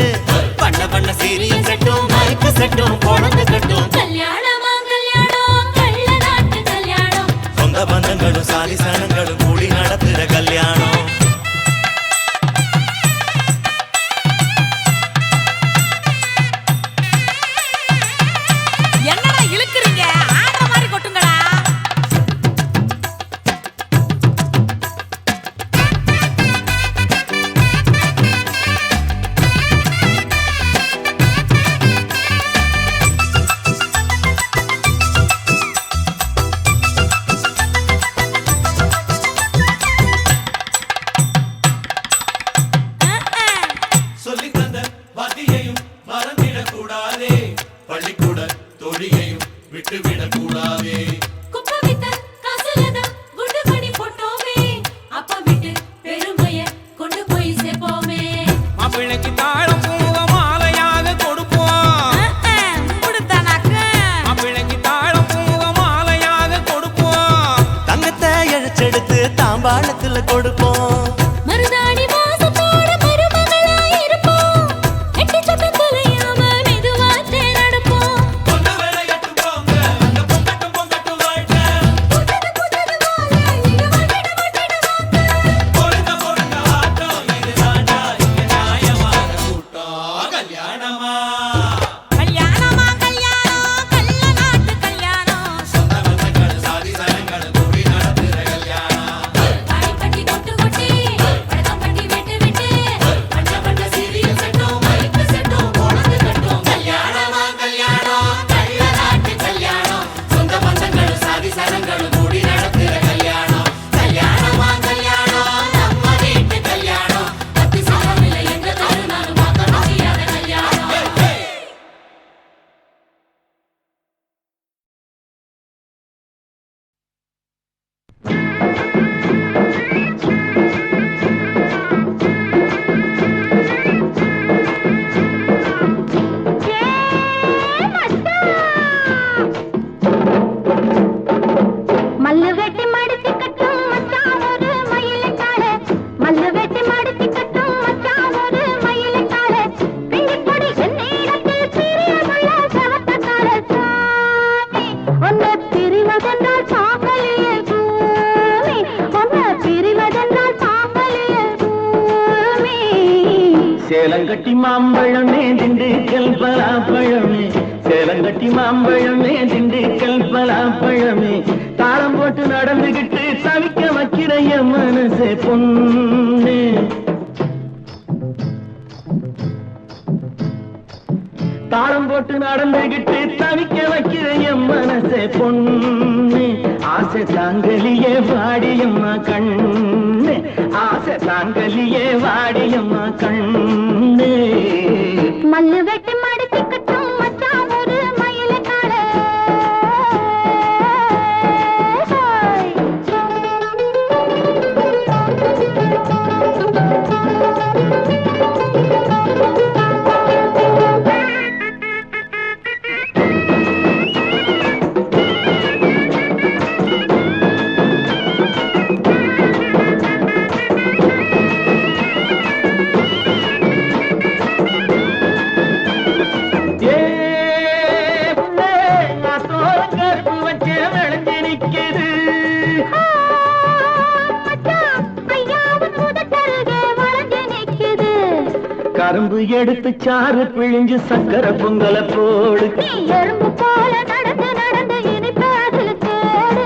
பண்ண பண்ண சீரியல் செட்டும் மைக்கு செட்டும் குழந்தை கட்டும். கல்யாணமா கல்யாணம், கள்ள நாட்டு கல்யாணம். சொந்த பந்தங்களும் சாதி சனங்களும் கூடி நடத்துற கல்யாணம். என்னடா இழுக்குறீங்க? ஆடுற மாதிரி கொட்டுங்கடா. சொல்லித் தந்த வாத்தியையும் மறந்திடக் கூடாதே. பள்ளிக்கூட தோழியையும் விட்டு விடக்கூடாதே. குப்பை வித்த காசுலத குண்டு மணி போட்டோமே அப்ப விட்டு பெருமைய கொண்டு போய் சேர்ப்போமே. மாப்பிள்ளைக்கு தாழம் பூவ மாலையாக கொடுப்போம். மாப்பிள்ளைக்கு தாழம் பூவ மாலையாக கொடுப்போம். தங்கத்தை இழைச்செடுத்து தாம்பாளத்துல கொடுப்போம். மருதாணி வாசத்தோட மருமகளா இருப்போம். எட்டி சத்தம் தொலையாம மெதுவாத்தே நடப்போம். பொங்க விளையாட்டு போங்க, அங்க பொங்கட்டும் பொங்கட்டும் வாழ்க்கை. புதது புதது வாழ இங்க வட்டிட பொறுங்க பொறுங்க ஆட்டம், இதுதாண்டா இங்க நியாயமான கூட்டம். கல்யாணமா கல்யாணமா கல்யாணம் கள்ள நாட்டு கல்யாணம். சொந்த பந்தங்கள் சாதி சனங்கள் கூடி நடத்துற கல்யாணம். தாடி கட்டி கொட்டு கொட்டி பழக்கம் கட்டி விட்டு விட்டு பஞ்ச பஞ்ச சீரியல் செட்டும் மைக்கு செட்டும் பொழுது கட்டும். கல்யாணமா கல்யாணம் கள்ள நாட்டு கல்யாணம். சொந்த பந்தங்கள் சாதி சனங்கள் கூடி நடத்துற கல்யாணம். கல்யாணமா கல்யாணம் நம்ம வீட்டு கல்யாணம். பத்தி சாமில எங்க தருணாலும் பார்க்க முடியாத கல்யாணம். மல்லு வெட்டி மடிச்சு கட்டும் மச்சான் ஒரு மயிலக்கால மல்லு வெட்டி மடிச்சு கட்டும் மச்சான் ஒரு மயிலக்கால பிங்கி கொடி என்னிடத்தில் பிரியமுள்ள சவத்தக்கால சாமி உன்னை பிரிவதென்றால் சாம்பலியே பூமி உன்னை பிரிவதென்றால் சாம்பலியே பூமி சேலங்கட்டி மாம்பழமே திண்டுக்கல் பலாப்பழமே சேலங்கட்டி மாம்பழமே திண்டுக்கல் பலாப்பழமே தாளம் போட்டு நடந்துகிட்டு தவிக்க வைக்கிற என் மனசே பொண்ணு தாளம் போட்டு நடந்துகிட்டு தவிக்க வைக்கிற என் மனசே பொண்ணு ஆசை தாங்கலியே வாடியம்மா கண்ணு ஆசை தாங்கலியே வாடியம்மா கண்ணு மல்லு வெட்டி மடிச்சு கட்டும் மச்சான் ஒரு மயிலக்கால ஏ புள்ளே, நான் தோரங்கருப்பு வச்சே விளைஞ்சு நிக்குது. மச்சான் ஐயாவும் முதட்டருகே வளைஞ்சு நிக்குது. கரும்பு எடுத்து சாறு பிழிஞ்சு சக்கரை பொங்கலை போடு நீ எறும்பு போல நடந்து நடந்து இனிப்பு அதில் தேடு.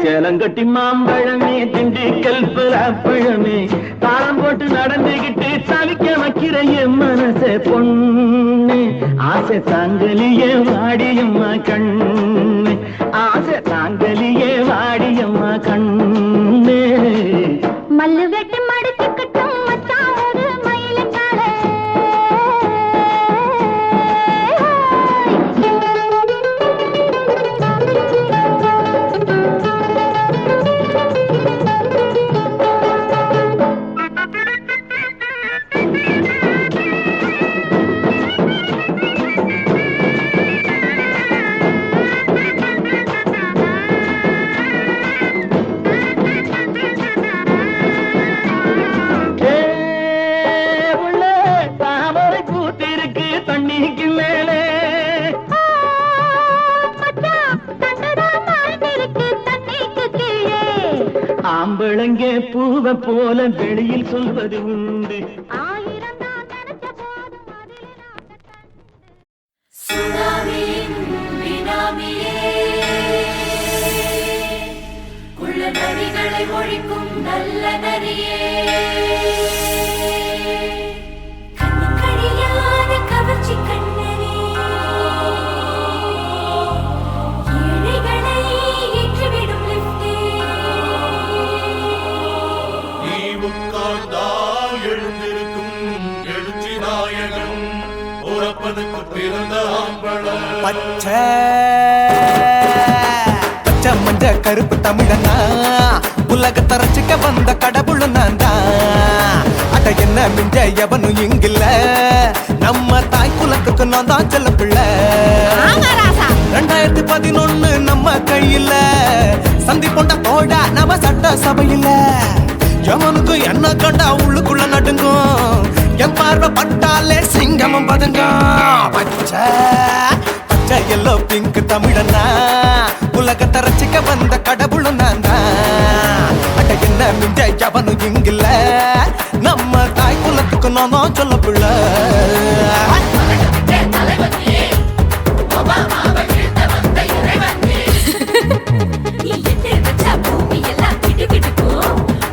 சேலங்கட்டி மாம்பழமே திண்டுக்கல் பலாப்பழமே தாளம் போட்டு நடந்துகிட்டு தவிக்க வைக்கிற என் மனசே பொண்ணு ஆசை தாங்கலியே வாடியம்மா கண்ணு ஆசை தாங்கலியே வாடியம்மா கண்ணு மல்லு வெட்டி மடிச்சு கட்டும் மச்சான் ஒரு மயிலக்கால ஏ புள்ளே, தாமரை பூத்திருக்கு தண்ணிக்கு மேலே மச்சான் தங்கதான் மறைஞ்சிருக்கு தண்ணிக்கு கீழே. ஆம்பளங்க பூவை போல வெளியில் சொல்வது உண்டு ஆயிரம் நான் நினைச்ச போதும் அதில் சுனாமியின் பினாமியே குள்ள நரிகளை ஒழிக்கும் நல்ல நரியே கண்ணுக்கடியான கவர்ச்சி கண்ணனே ஏழைகளை ஏற்றிவிடும் லிப்டே நீ உட்கார்ந்தால் எழுந்திருக்கும் எழுச்சி நாயகன் ஒரு ஊரப்பனுக்கு பிறந்த ஆம்பளை பச்சை பச்சை மஞ்ச கருப்பு தமிழனா உலகத்தை ரசிக்க வந்த கடவுள் நான் தான். அட என்ன மிஞ்ச எவனும் இங்கில்ல நம்ம தாய் குலத்துக்கு நான் தான் செல்ல பிள்ளை. 2011 நம்ம கையில சந்தி போட்ட தோட நம்ம சட்ட சபையில எவனுக்கு என்ன கண்டா உள்ளுக்குள்ள நடுங்கும் என் பார்வை பட்டாலே சிங்கமும் பதுங்கும். பச்சை பச்சை எல்லோ பிங்க் தமிழனா உலகத்தை ரசிக்க வந்த கடவுளும் நான் தான். அட என்ன மிஞ்ச எவனும் இங்கில்ல நம்ம தாய் குலத்துக்கு நான் தான் சொல்ல பிள்ளை.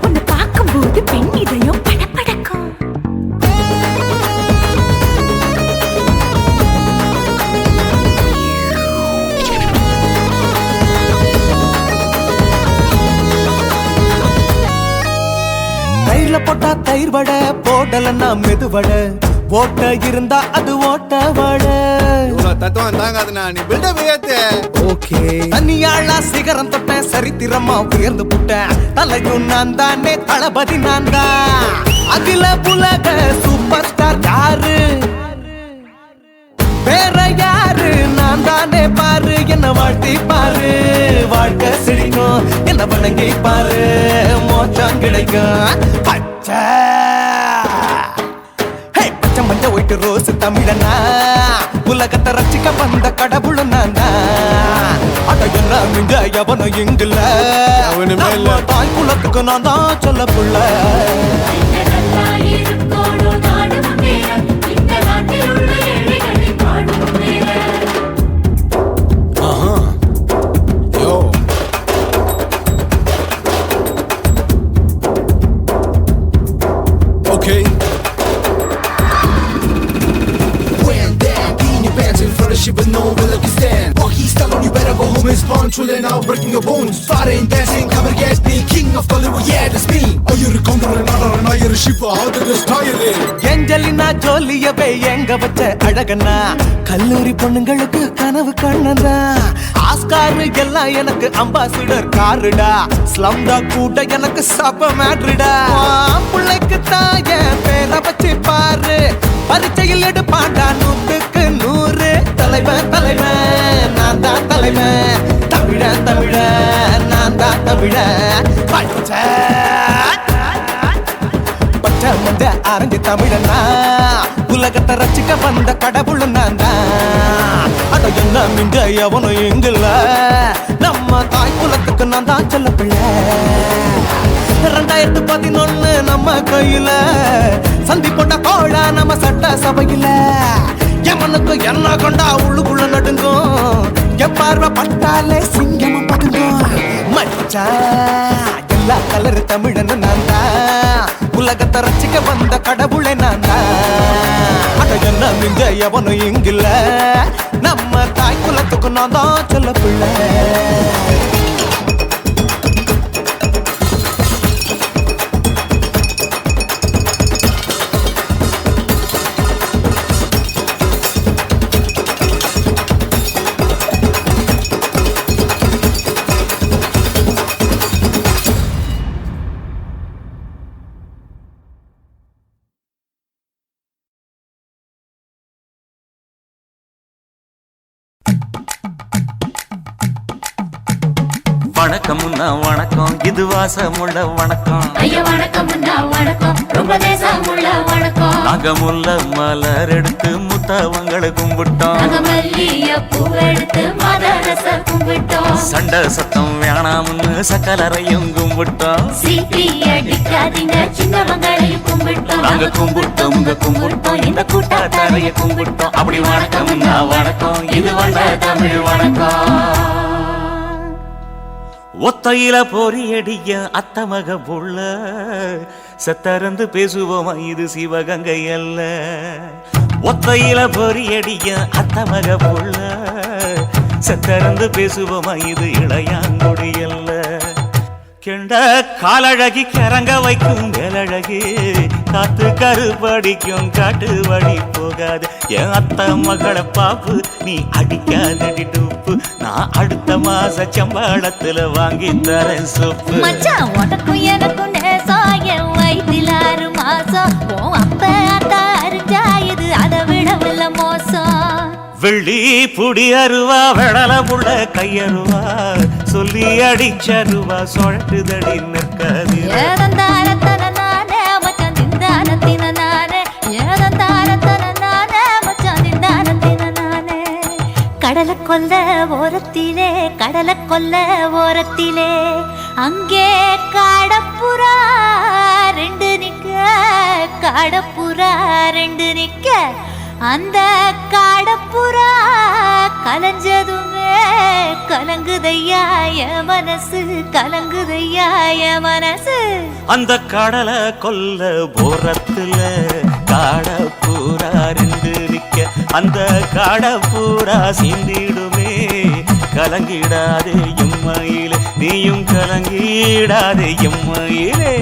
உன்னை பார்க்கும்போது பெண் இதயம் படபடக்கும். தயிர்ல போட்டா தயிர் வடை போடலன்னா மெதுவடை ஓட்ட இருந்தா அது ஓட்ட வடை. தத்துவம் தாங்காதுண்ணா நீ பில்டப் ஏத்து ஓகே தனியாளா சிகரம் தொட்டேன் சரித்திரமா உயர்ந்து புட்டேன் தலையும் நான் தானே தளபதி நான் தான். அகில உலக சூப்பர் ஸ்டார் யாரு வேற யாரு நான் தானே பாரு என்ன வாழ்த்தி பாரு வாழ்க்கை சிரிக்கும் என்ன வணங்கி பாரு மோச்சம் கிடைக்கும். பச்சை பச்சை மஞ்ச ஒயிட்டு ரோஸ் தமிழனா உலகத்தை ரசிக்க வந்த கடவுள் நான் தான். அட என்ன மிஞ்ச எவனும் இங்கில்ல நம்ம தாய் குலத்துக்கு நான் தான் சொல்ல புள்ள. Okay. When that be in your pants in front of shit, but no one will look you stand. Fuck, he's telling you better go home and spawn. Chilling out, breaking your bones. Fighting, dancing, cover gas, being king of Hollywood, yeah, that's me. Oh, you're a condor and not you're a shipper. How did this tie it in? Angelina ஜோலியவே எங்க வச்ச அழகனா கல்லூரி பொண்ணுங்களுக்கு கனவு கண்ணதா. Oscar எல்லாம் எனக்கு ambassador காருடா ஸ்லம்டா கூட எனக்கு சப்ப மேட்ருடா. பிள்ளைக்கு தாய பேரை வச்சு பாரு பரீட்சையில் எடுப்பாண்டா 100க்கு 100. தலைவன் தலைவன் நான் தான் தலைவன் தமிழன் தமிழன் நான் தான் தமிழன். பச்சை பச்சை மஞ்ச ஆரஞ்சு தமிழனா உலகத்தை ரசிக்க வந்த கடவுள் நான் தான். அட என்ன மிஞ்ச எவனும் எங்கில்ல நம்ம தாய் குலத்துக்கு நான் தான் சொல்ல பிள்ளை. 2011 நம்ம கையில சந்தி போட்ட கோழா நம்ம சட்ட சபையில எவனுக்கு என்ன கொண்டா உள்ளுக்குள்ள நடுங்கும் என் பார்வை பட்டாலே சிங்கமும் பதுங்கும். மச்சா எல்லா கலர் தமிழன் நான் தான் உலகத்தை ரசிக்க வந்த கடவுளை நான் தான். அட என்ன மிஞ்ச எவனும் இங்கில்ல நம்ம தாய் குலத்துக்கு நான் தான் சொல்ல பிள்ளை. வணக்கம்னா வணக்கம் இது வாசமுள்ள வணக்கம். ஐயா வணக்கம் வணக்கம் ரொம்ப தேசமுள்ள வணக்கம். நாங்க முல்ல மலர் எடுத்து முத்தவங்களை கும்பிட்டோம். நாங்க மல்லிய பூ எடுத்து மதரச கும்பிட்டோம். சண்டை சத்தம் வேணாம்னு சக்கலரையும் கும்பிட்டோம். சீட்டி அடிக்காதீங்க சின்னவங்களையும் கும்பிட்டோம். நாங்க கும்பிட்டோம் உங்க கும்பிட்டோம் இந்த கூட்டாத்தாரைய கும்பிட்டோம். அப்படி வணக்கம்னா வணக்கம் இது வந்த தமிழ் வணக்கம். ஒத்தையில பொறியடிய அத்தமக புள்ள சத்தரந்து பேசுவோமா இது சிவகங்கை அல்ல. ஒத்தையில பொறியடிய அத்தமக புள்ள சத்தரந்து பேசுவோமா இது இளையாங்குடி அல்ல. கெண்ட காலழகி கரங்க வைக்கும் வேலழகி காத்து கருப்படிக்கும் காட்டு வழி போகாது என் அத்தை மகளை பாப்பு நீ அடிக்காதடி டூப்பு நான் அடுத்த மாச சம்பளத்துல வாங்கி தரேன் சோப்பு மச்சான் உனக்கும் எனக்கும் நேசம் என் வயிற்றில் 6 மாசம் உன் அப்ப அத்தா அறிஞ்சா இது அதை விடவில்லை மோசம் வெள்ளி புடி அருவா வெடல புள்ள கையருவா சொல்லி அடிச்சருவா சொழட்டுதடி நிற்காது ஏதந்தாரத்தன நானே மச்சான் திண்டாரத்தின நானே ஏதந்தாரத்தன நானே மச்சான் திண்டாரத்தின நானே கடலை கொல்ல ஓரத்திலே அங்கே காடப்புறா 2 நிக்க அந்த காடப்புறா கலஞ்சதுமே கலங்குதையா என் மனசு அந்த கடலை கொல்ல போரத்துல காடப்பூரா 2 நிக்க அந்த காடப்பூரா சிந்திடுமே கலங்கிடாதே எம்மையிலே நீயும் கலங்கிடாதே எம்மையிலே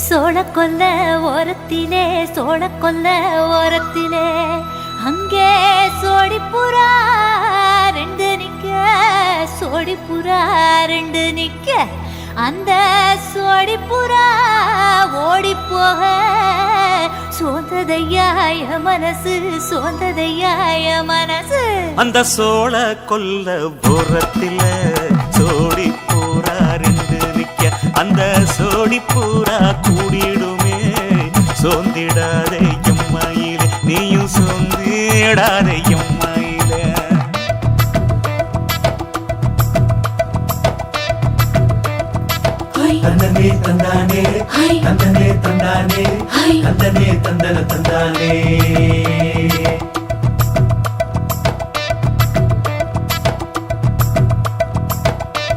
சோழக்கொல்ல ஓரத்திலே அங்கே சோடிப்புறா 2 நிக்க அந்த சோடிப்புறா ஓடி போக சோந்ததையா என் மனசு அந்த சோழ கொல்ல போரத்தில சோடி பூரா 2 நிக்க அந்த சோடி பூரா கூடிடுமே சோந்திடாதே எம்மையிலே நீயும் சோந்திடாதே எம்மையிலே தந்தனே தந்தானே தந்தனே தந்தானே தந்தனே தந்தன தந்தானே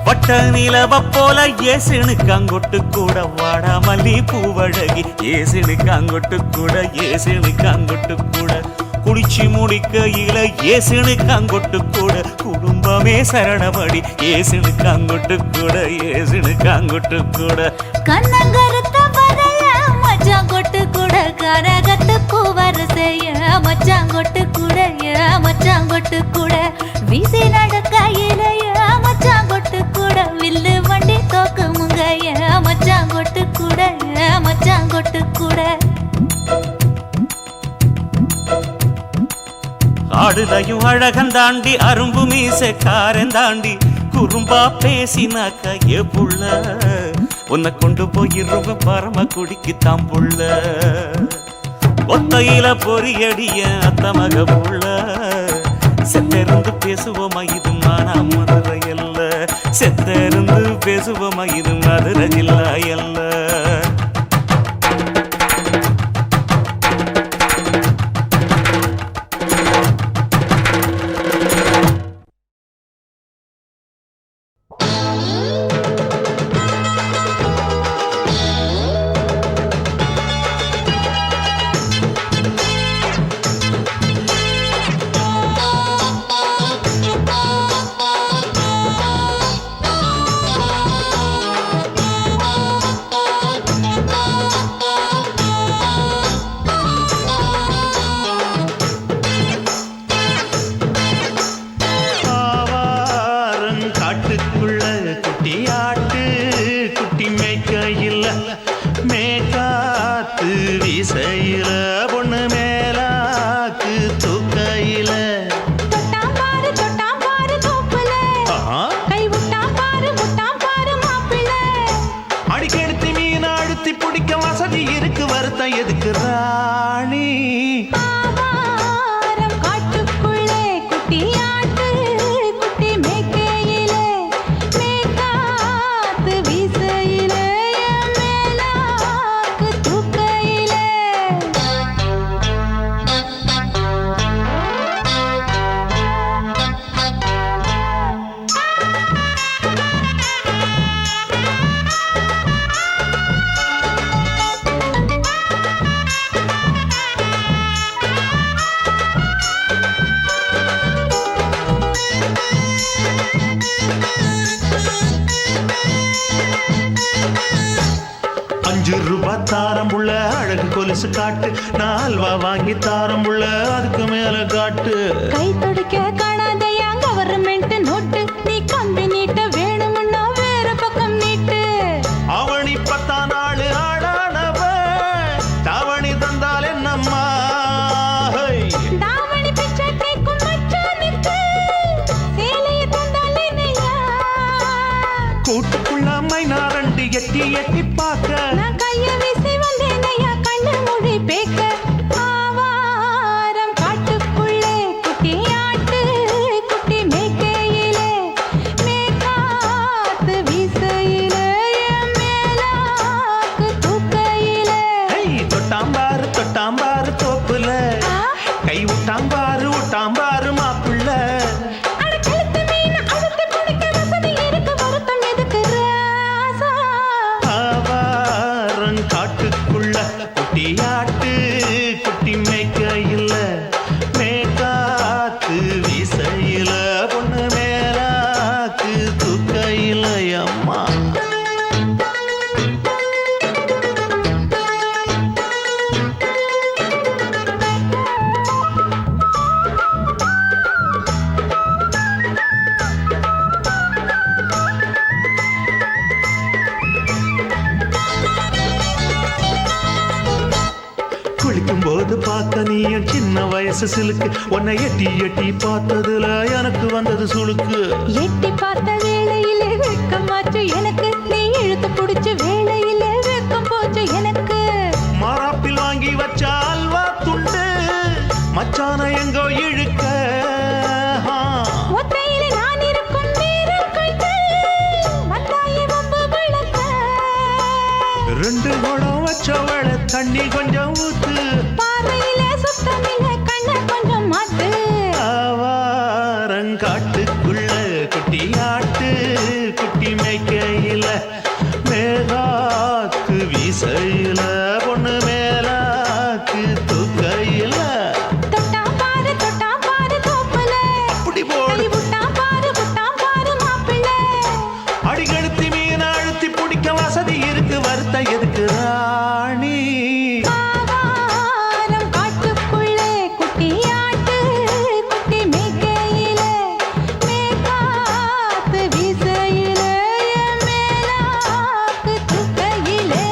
வட்ட நிலவ போல ஏசுனுக்கு அங்கொட்டு கூட வாடாமல்லி பூவழகி ஏசுனுக்கு அங்கொட்டு கூட குளிச்சு முடிக்கையில ஏசுனுக்கு அங்கொட்டு கூட குடும்பமே சரணமடி ஏசுனுக்கு அங்கொட்டு கூட கண்ணங்கருத்த வரைய மச்சாங்கொட்டு கூட கரகத்து பூவரசைய மச்சாங்கொட்டு கூட வீசி நடக்கையிலைய மச்சாங்கொட்டு கூட வில்லு வண்டி தோக்குமுங்கைய மச்சாங்கொட்டு கூட ஆடுதையும் அழகந்தாண்டி அரும்பு மீசக்காரன் தாண்டி குறும்பா பேசினாக்க ஏ புள்ள உன்னை கொண்டு போயிருவ பரம குடிக்கு தாம்புள்ள ஒத்தையில பொறியடிய அத்த மக புள்ள செத்திருந்து பேசுவோமா இது மானா மதுரை அல்ல செத்திருந்து பேசுவோமா இது மதுரை ஜில்லா அல்ல மனசு காட்டு நான் அல்வா வாங்கி தாரம் உள்ள அதுக்கு மேல காட்டு கை துடிக்க காணாதையா கவர்மெண்ட் நோட்டு நீ கம்பி நீட்ட வேணும்னா வேற பக்கம் நீட்டு அவனி 10 நாள் ஆடானவ தாவணி தந்தால் என்னம்மா தாவணி பிச்சை கேக்கும் மச்சானுக்கு சேலையை தந்தால் என்னையா கூட்டுக்குள்ள மைனாரண்டு எட்டி எட்டி பார்க்க நான் கைய வீசி வந்தேனையா கண்ணு மொழி பேக்க ஆவாரம் காட்டுக்குள்ளே குட்டி ஆட்டு குட்டி மேய்க்கையிலே மேக்காத்து வீசையிலே என் மேலாக்கு தூக்கையிலே தொட்டாம்பாரு தோப்புல கை விட்டாம்பாரு மாப்புள்ள அட கழுத்து மீன் அழுத்து குடிக்க வசதி இருக்கு வருத்தம் எதுக்கு ராசா ஆவாரம் காட்டுக்குள்ள குட்டியாட்டு குட்டி மேய்க்கையில மேக்காத்து வீசையில பொண்ணு மேலாக்கு தூக்கையில அம்மா குளிக்கும் போது பார்த்த நீயும் சின்ன வயசு சிலுக்கு உன்னை எட்டி எட்டி பார்த்ததுல எனக்கு வந்தது சுளுக்கு எட்டி பார்த்த வேளையிலே வெட்கமாச்சு எனக்கு நீ இழுத்து புடிச்ச வேளையிலே வெட்கம் போச்சு எனக்கு மாறாப்பில் வாங்கி வச்ச அல்வா துண்டு மச்சான எங்கோ இழுக்க ஒத்தையிலே நான் இருக்கும் நேரம் கண்டு வந்தாயே வம்பு விளக்க 2 குடம் வச்சவள தண்ணி கொஞ்சம் ஊத்து பார்வையிலே சுத்தமில்லை கண்ணை கொஞ்சம் மாத்து ஆவாரங்காட்டுக்குள்ள குட்டியாட்டு குட்டி மேய்க்கையில மேலாக்கு வீசையில பொண்ணு மேலாக்கு தூக்கையில தொட்டாம் பாரு தோப்புல அப்படி போடு கை விட்டாம் பாரு மாப்பிள்ளை அடிகழுத்தி மீன் அழுத்தி பிடிக்க வசதி இருக்கு வருத்த எதுக்கு ராணி ஆவாரம் காட்டுக்குள்ளே குட்டி ஆட்டு குட்டி மேய்க்கையிலே மேக்காத்து வீசையிலே என் மேலாக்கு தூக்கையிலே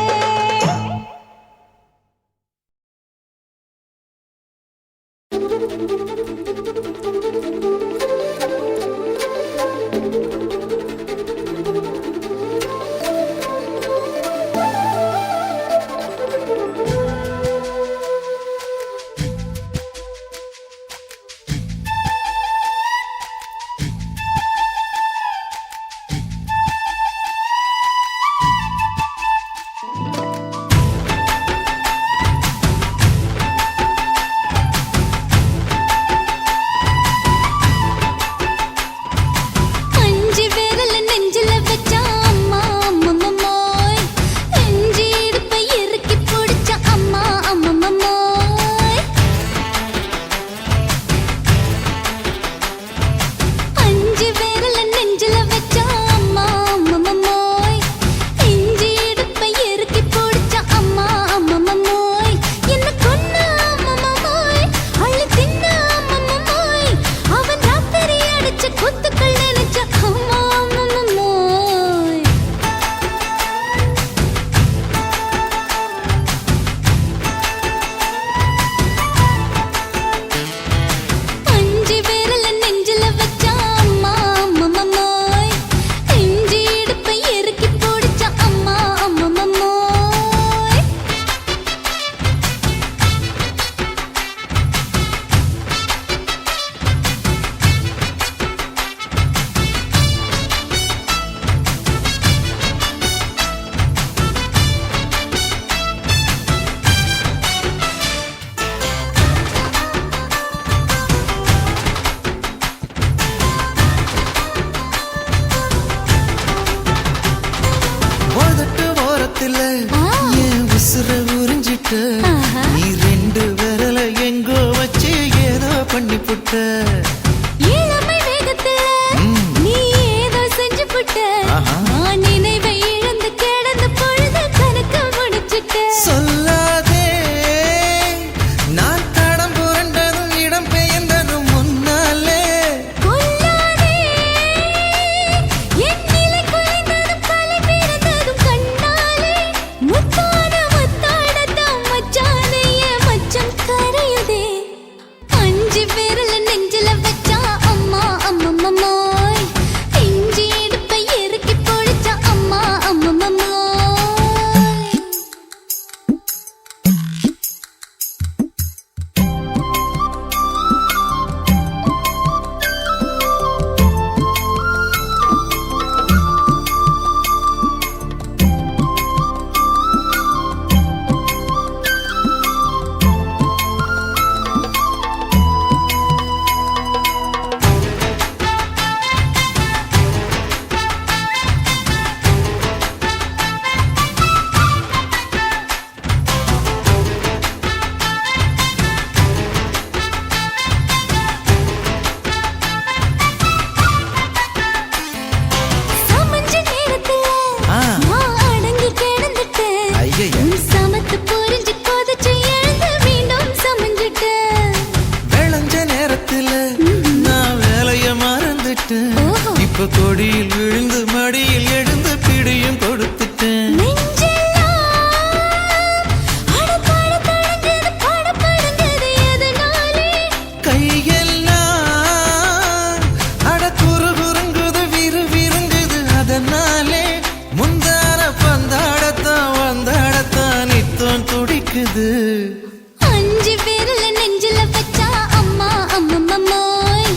இளமை வேகத்துல நீ ஏதோ செஞ்சு புட்ட நான் நினைவை இழந்து கிடந்த பொழுது கணக்கு முடிச்சுட்ட சொல்லாதே அஞ்சு விரல நெஞ்சில வச்சா அம்மா அம்மம்மம்மோய்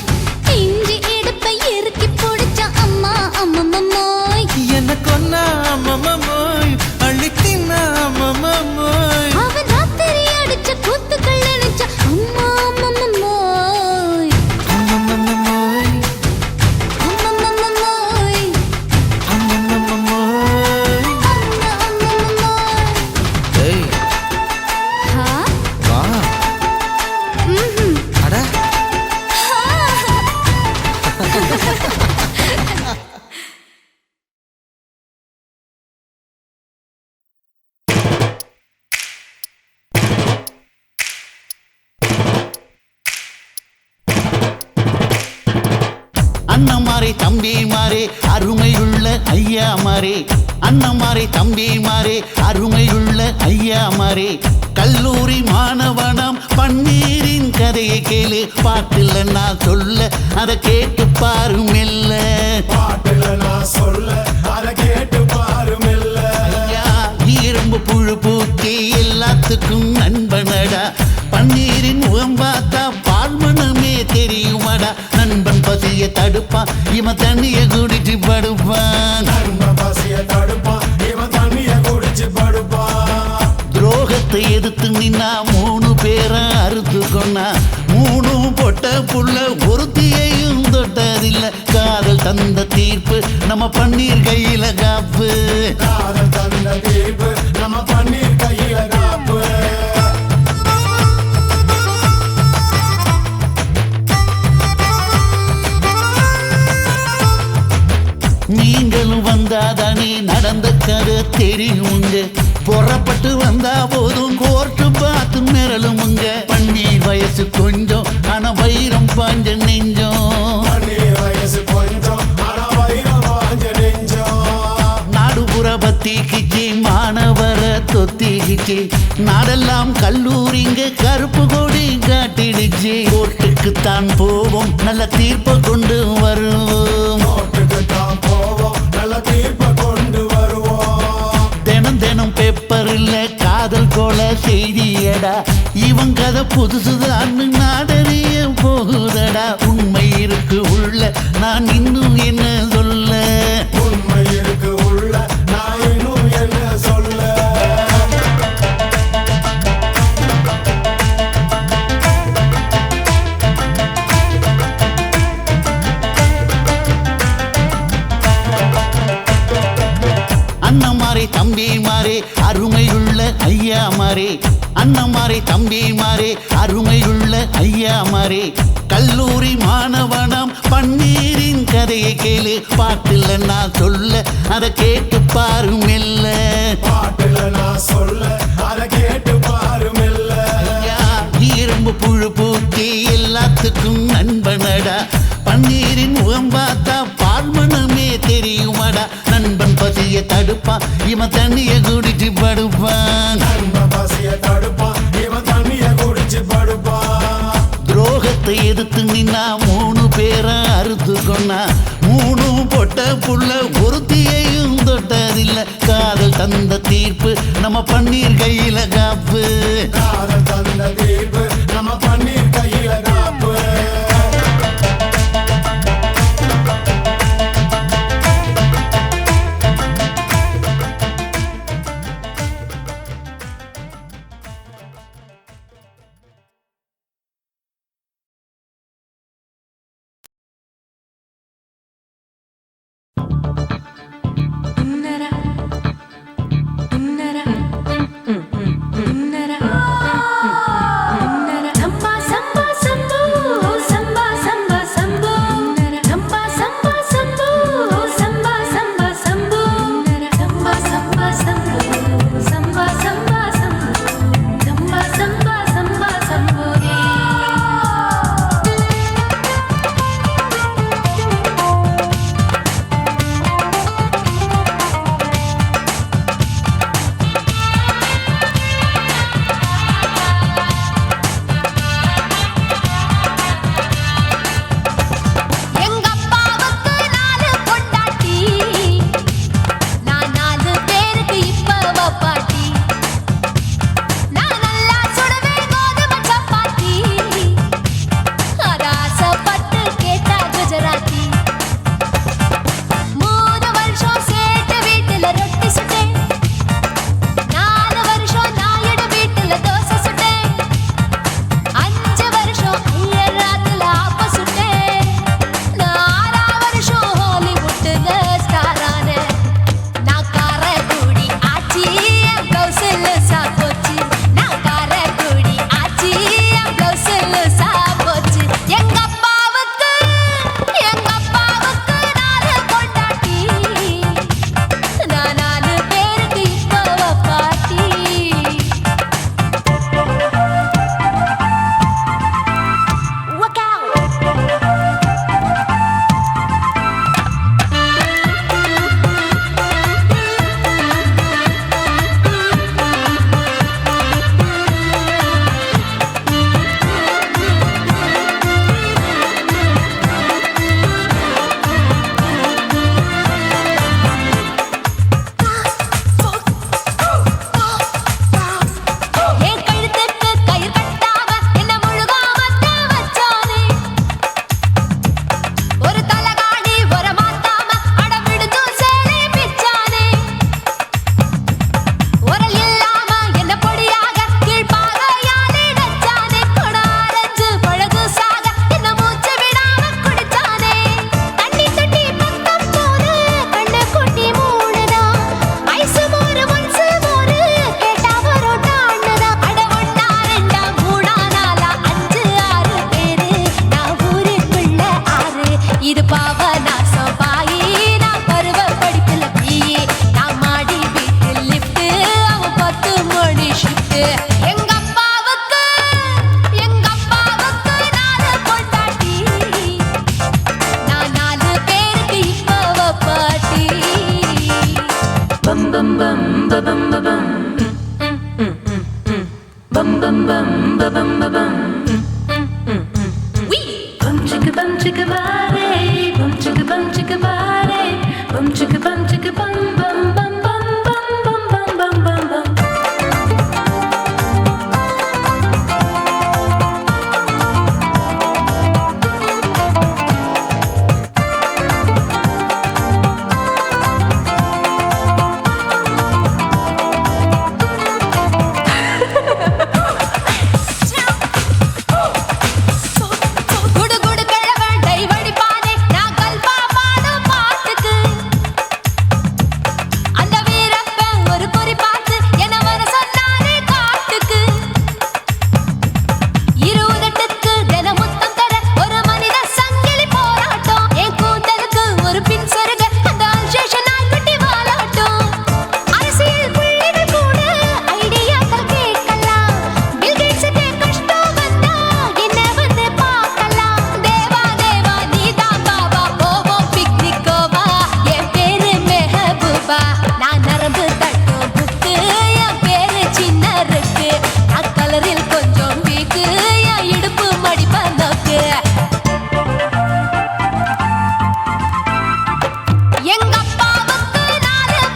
இஞ்சி இடுப்பை இறுக்கி பிடிச்சா அம்மா அம்மம்மம்மோய் என்ன கொன்னா அம்மம்மோய் அள்ளித்தின்னா அம்மம்மோய் அவன் ராத்திரி அடிச்ச கூத்துக்கள் நினைச்சா அம்மா அம்மம்மம்மோய் அம்மம்மோய் அம்மம்மம்மோய் அம்மம்மோய் அம்மா அம்மம்மம்மோய் ஏய் ஹா வா ம்ஹும் அட அண்ணமாரே தம்பி மாறே அருமையுள்ள ஐயா மாறே அண்ணமாரே தம்பி மாறே அருமையுள்ள ஐயா மாறே கல்லூரி மாணவனாம் பன்னீரின் கதையை கேளு பாட்டில் நான் சொல்ல அதை கேட்டு பாரு மெல்ல பாட்டுல நான் சொல்ல அதை கேட்டு பாரு மெல்ல ஐயா இரும்பு புழு பூக்கி எல்லாத்துக்கும் நண்பனடா பன்னீரின் முகம் பார்த்தா பால்மனமே தெரியுமாடா நண்பன் பசிய தடுப்பான் இவன் தண்ணிய குடிச்சு படுப்பான் நண்பன் பசிய தடுப்பான் இவன் தண்ணிய குடிச்சு படுப்பான் துரோகத்தை எதிர்த்து நின்னா 3 பேரை அறுத்து கொண்டா 3 பொட்ட புள்ள ஒருத்தியையும் தொட்டதில்ல காதல் தந்த தீர்ப்பு நம்ம பன்னீர் கையில காப்பு காதல் தந்த தீர்ப்பு நம்ம பன்னீர் கையில காப்பு நீங்களும் வந்தாதானே நடந்த கதை தெரியுங்க புறப்பட்டு வந்தா போதும் கோர்ட்டு பார்த்து மிரளுமுங்க பன்னீர் வயசு கொஞ்சம் ஆனா வைரம் பாஞ்ச நெஞ்சம் பன்னீர் வயசு கொஞ்சம் ஆனா வைரம் பாஞ்ச நெஞ்சம் நாடுபுற பத்திக்கிச்சு மாணவர தொத்திக்கிச்சு நாடெல்லாம் கல்லூரிங்க கருப்பு கொடி காட்டிடுச்சு கோர்ட்டுக்கு தான் போவோம் நல்ல தீர்ப்பை கொண்டு வருவோம் கோர்ட்டுக்கு தான் போவோம் நல்ல தீர்ப்பை கொண்டு வருவோம் தினம் தினம் பேப்பர்ல காதல் கொலை செய்தியடா இவன் கதை புதுசுதான் நாடறிய போகுதடா உண்மை இருக்கு உள்ள நான் இன்னும் என்ன சொல்ல உண்மை இருக்கு உள்ள நான் இன்னும் என்ன சொல்ல அண்ணமாரே தம்பி மாறே அருமையுள்ள ஐயா மாறே அண்ணமாரே தம்பி மாறே அருமையுள்ள ஐயா மாறே கல்லூரி மாணவனாம் பன்னீரின் கதையை கேளு பாட்டில் நான் சொல்ல அதை கேட்டு பாரு மெல்ல பாட்டுல நான் சொல்ல அதை கேட்டு பாரு மெல்ல ஐயா இரும்பு புழு பூக்கி எல்லாத்துக்கும் நண்பனடா பன்னீரின் முகம் பார்த்தா பால்மனமே தெரியுமாடா நண்பன் பசிய தடுப்பான் இவன் தண்ணிய குடிச்சு படுப்பான் நண்பன் பசிய தடுப்பான் இவன் தண்ணிய குடிச்சு படுப்பான் துரோகத்தை எதிர்த்து நின்னா 3 பேரை அறுத்து கொண்டா 3 பொட்ட புள்ள ஒருத்தியையும் தொட்டதில்ல காதல் தந்த தீர்ப்பு நம்ம பன்னீர் கையில காப்பு காதல் தந்த தீர்ப்பு நம்ம பன்னீர் கையில காப்பு உன்னரா உன்னரா உன்னரா bum chicka bum.